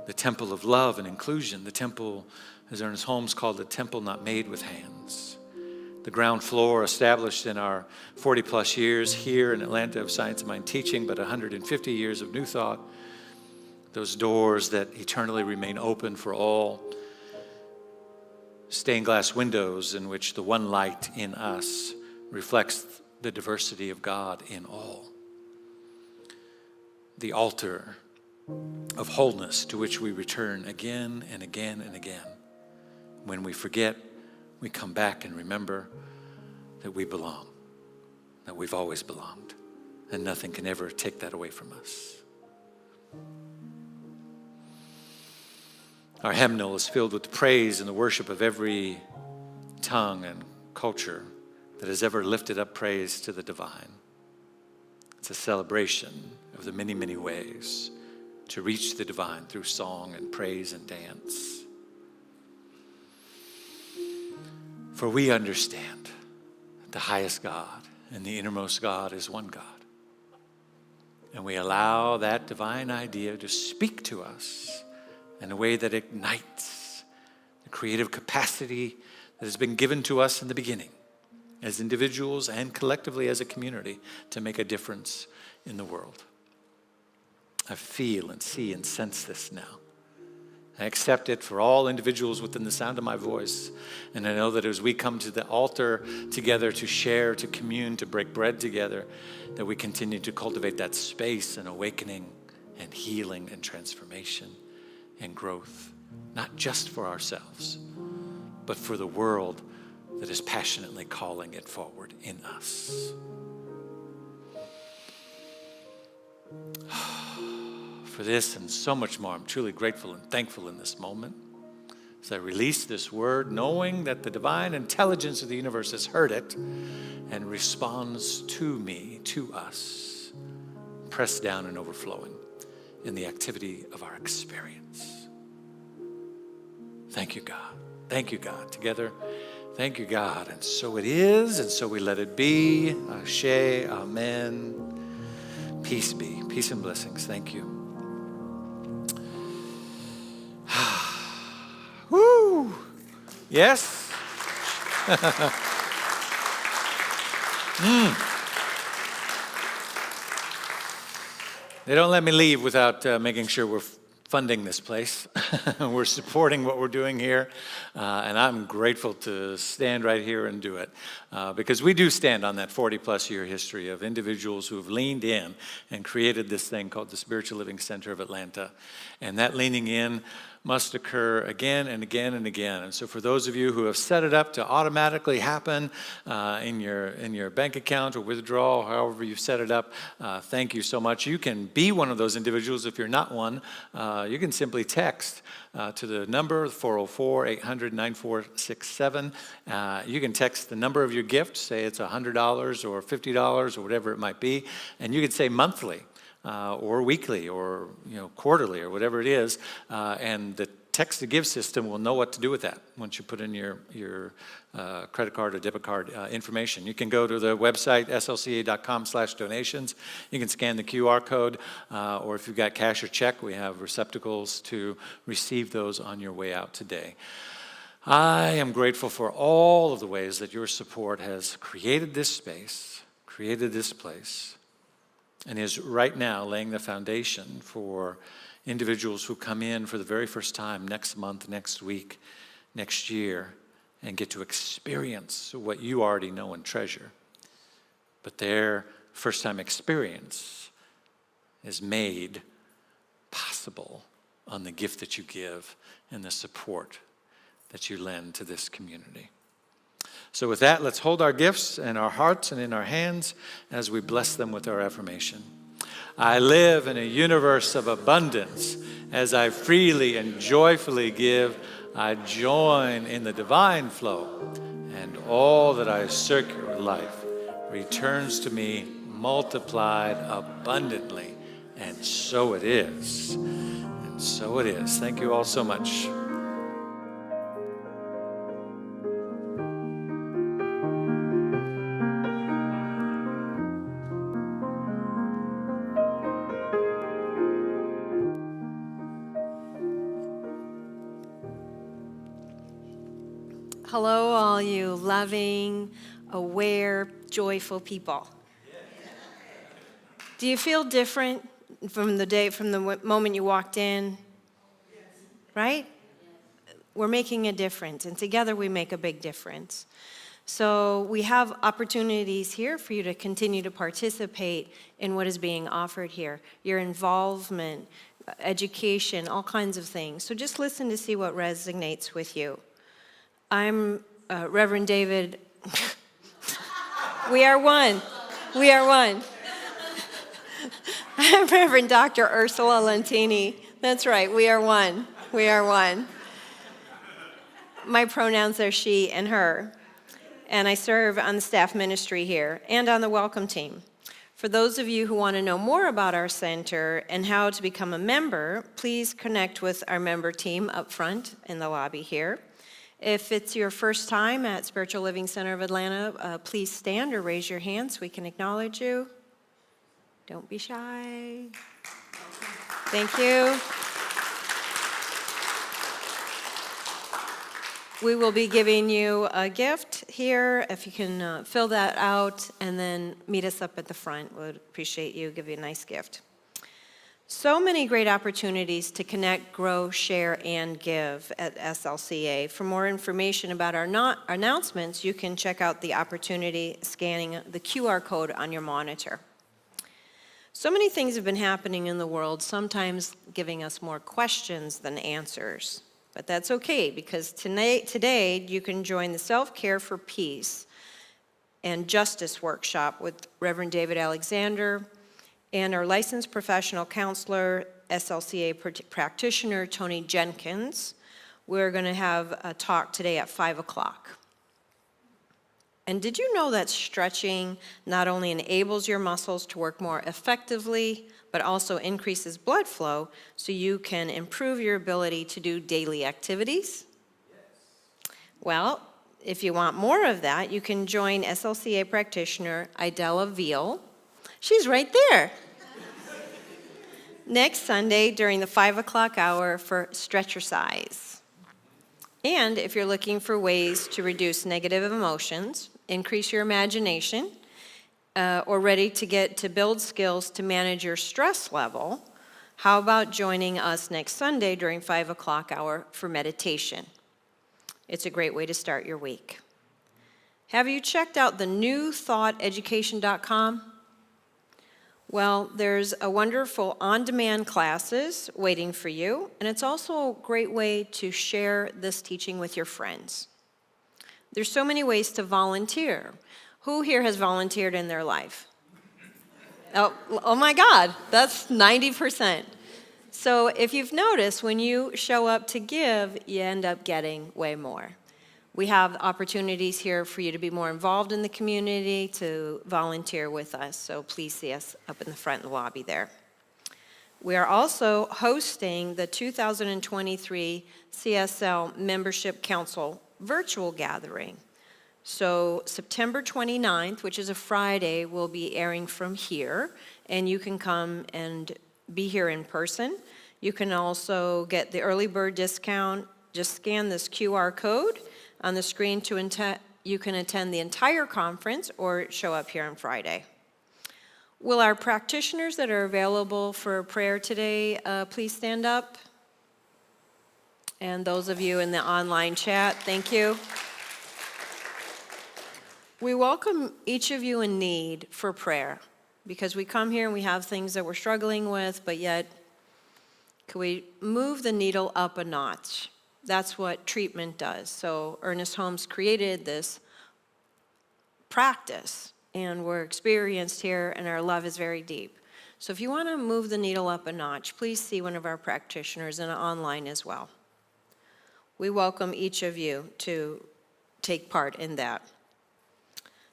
the temple of love and inclusion, the temple, as Ernest Holmes called it, temple not made with hands. The ground floor established in our 40 plus years here in Atlanta of Science of Mind teaching, but 150 years of new thought. Those doors that eternally remain open for all. Stained glass windows in which the one light in us reflects the diversity of God in all. The altar of wholeness to which we return again and again and again. When we forget, we come back and remember that we belong, that we've always belonged, and nothing can ever take that away from us. Our hymnal is filled with the praise and the worship of every tongue and culture that has ever lifted up praise to the divine. It's a celebration of the many, many ways to reach the divine through song and praise and dance. For we understand that the highest God and the innermost God is one God. And we allow that divine idea to speak to us in a way that ignites the creative capacity that has been given to us in the beginning as individuals and collectively as a community to make a difference in the world. I feel and see and sense this now. I accept it for all individuals within the sound of my voice. And I know that as we come to the altar together to share, to commune, to break bread together, that we continue to cultivate that space and awakening and healing and transformation and growth, not just for ourselves, but for the world that is passionately calling it forward in us. For this and so much more, I'm truly grateful and thankful in this moment as I release this word, knowing that the divine intelligence of the universe has heard it and responds to me, to us, pressed down and overflowing in the activity of our experience. Thank you, God. Thank you, God. Together, thank you, God. And so it is, and so we let it be. Ashe, amen. Peace be. Peace and blessings. Thank you. Woo! Yes? They don't let me leave without making sure we're funding this place. We're supporting what we're doing here. And I'm grateful to stand right here and do it. Because we do stand on that 40 plus year history of individuals who have leaned in and created this thing called the Spiritual Living Center of Atlanta. And that leaning in must occur again and again and again. And so for those of you who have set it up to automatically happen in your bank account or withdrawal, however you've set it up, thank you so much. You can be one of those individuals. If you're not one, you can simply text to the number 404-800-9467. You can text the number of your gift, say it's $100 or $50 or whatever it might be, and you can say monthly. Or weekly or quarterly or whatever it is, and the text to give system will know what to do with that once you put in your credit card or debit card information. You can go to the website slca.com/donations. You can scan the QR code, or if you've got cash or check, we have receptacles to receive those on your way out today. I am grateful for all of the ways that your support has created this space, created this place, and is right now laying the foundation for individuals who come in for the very first time next month, next week, next year, and get to experience what you already know and treasure. but their first-time experience is made possible on the gift that you give and the support that you lend to this community. So with that, let's hold our gifts in our hearts and in our hands as we bless them with our affirmation. I live in a universe of abundance. As I freely and joyfully give, I join in the divine flow, and all that I circle in life returns to me multiplied abundantly. And so it is. And so it is. Thank you all so much. Hello, all you loving, aware, joyful people. Do you feel different from the moment you walked in? Right? We're making a difference, and together we make a big difference. So we have opportunities here for you to continue to participate in what is being offered here. Your involvement, education, all kinds of things. So just listen to see what resonates with you. I'm Reverend David. We are one. We are one. I'm Reverend Dr. Ursula Lentini. That's right, we are one. We are one. My pronouns are she and her, and I serve on the staff ministry here and on the welcome team. For those of you who want to know more about our center and how to become a member, please connect with our member team up front in the lobby here. If it's your first time at Spiritual Living Center of Atlanta, please stand or raise your hand so we can acknowledge you. Don't be shy. Thank you. We will be giving you a gift here. If you can fill that out and then meet us up at the front, we'd appreciate you. Give you a nice gift. So many great opportunities to connect, grow, share, and give at SLCA. For more information about our announcements, you can check out the opportunity scanning the QR code on your monitor. So many things have been happening in the world, sometimes giving us more questions than answers. But that's okay, because today you can join the Self-Care for Peace and Justice workshop with Reverend David Alexander and our licensed professional counselor, SLCA practitioner, Tony Jenkins. We're going to have a talk today at 5 o'clock. And did you know that stretching not only enables your muscles to work more effectively, but also increases blood flow so you can improve your ability to do daily activities? Yes. Well, if you want more of that, you can join SLCA practitioner Idella Veal. She's right there. Next Sunday during the 5 o'clock hour for Stretchercise. And if you're looking for ways to reduce negative emotions, increase your imagination, or ready to build skills to manage your stress level, how about joining us next Sunday during 5 o'clock hour for meditation? It's a great way to start your week. Have you checked out the newthoughtaeducation.com? Well, there's a wonderful on-demand classes waiting for you, and it's also a great way to share this teaching with your friends. There's so many ways to volunteer. Who here has volunteered in their life? Oh my God, that's 90%. So if you've noticed, when you show up to give, you end up getting way more. We have opportunities here for you to be more involved in the community, to volunteer with us, so please see us up in the front lobby there. We are also hosting the 2023 CSL Membership Council virtual gathering. So September 29th, which is a Friday, will be airing from here, and you can come and be here in person. You can also get the early bird discount. Just scan this QR code on the screen you can attend the entire conference or show up here on Friday. Will our practitioners that are available for prayer today please stand up? And those of you in the online chat, thank you. We welcome each of you in need for prayer, because we come here and we have things that we're struggling with, but yet, can we move the needle up a notch? That's what treatment does. So Ernest Holmes created this practice, and we're experienced here, and our love is very deep. So if you want to move the needle up a notch, please see one of our practitioners and online as well. We welcome each of you to take part in that.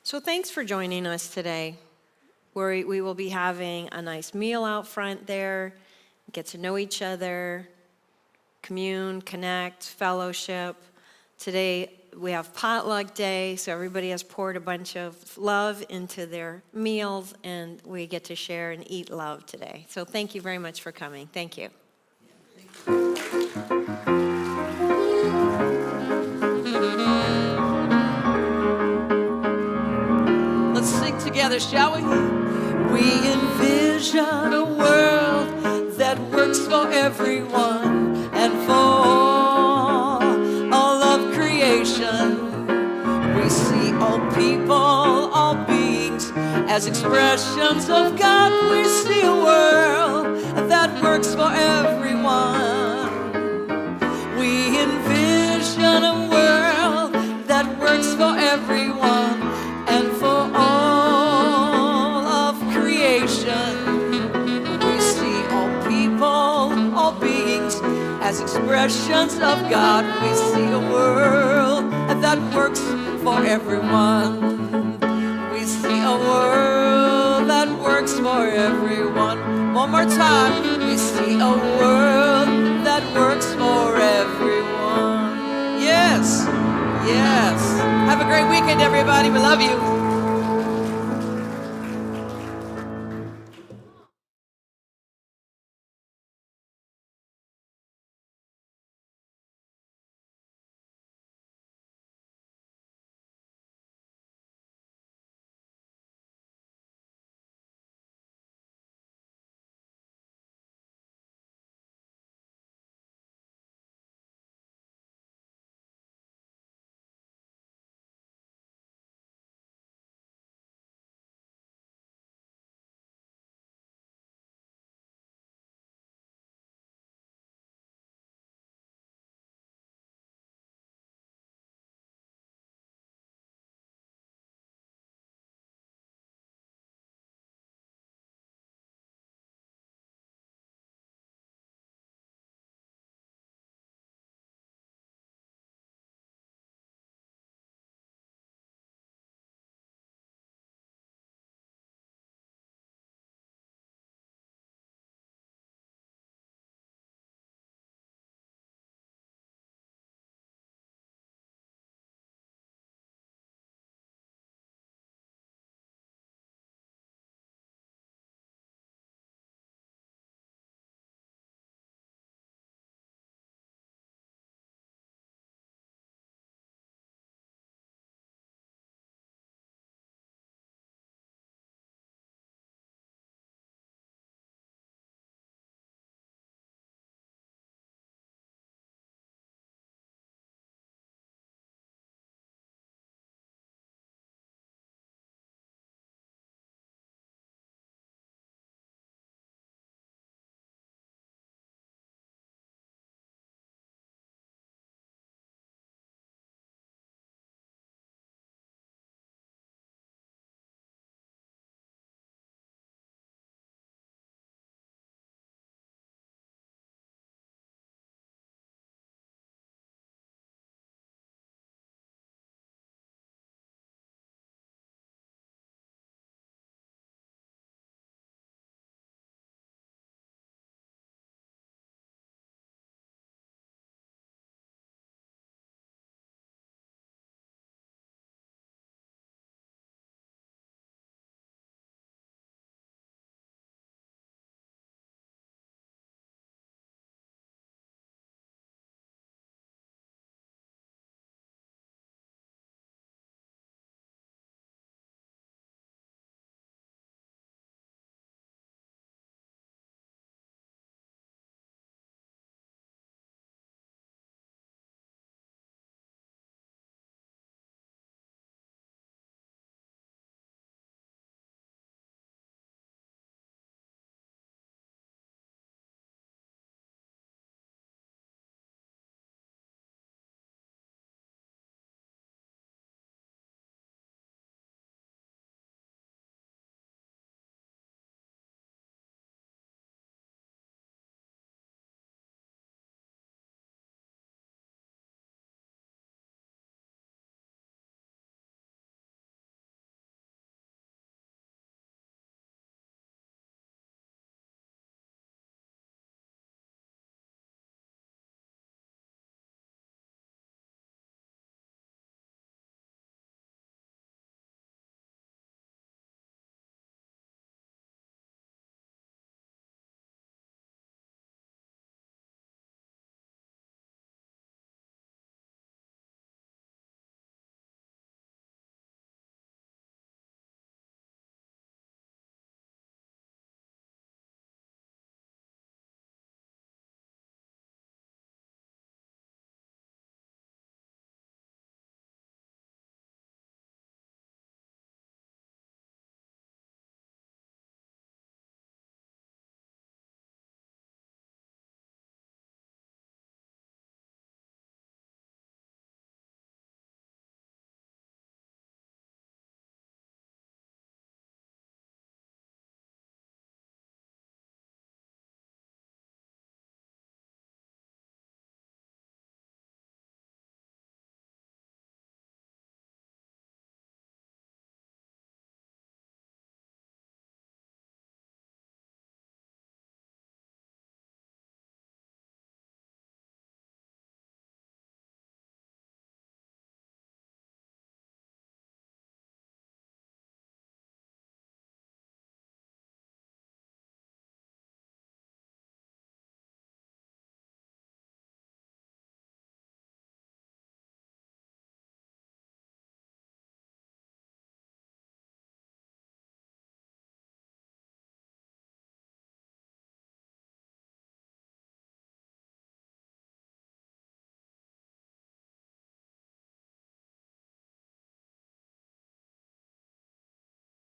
So thanks for joining us today. We will be having a nice meal out front there, get to know each other, commune, connect, fellowship. Today we have potluck day, so everybody has poured a bunch of love into their meals, and we get to share and eat love today. So thank you very much for coming. Thank you. Let's sing together, shall we? We envision a world that works for everyone and for all of creation. We see all people, all beings as expressions of God. We see a world that works for everyone. We envision a world that works for everyone and for all of creation. We see all people, all beings as expressions of God. We see a world that works for everyone. We see a world that works for everyone. One more time. We see a world that works for everyone. Yes, yes. Have a great weekend, everybody. We love you.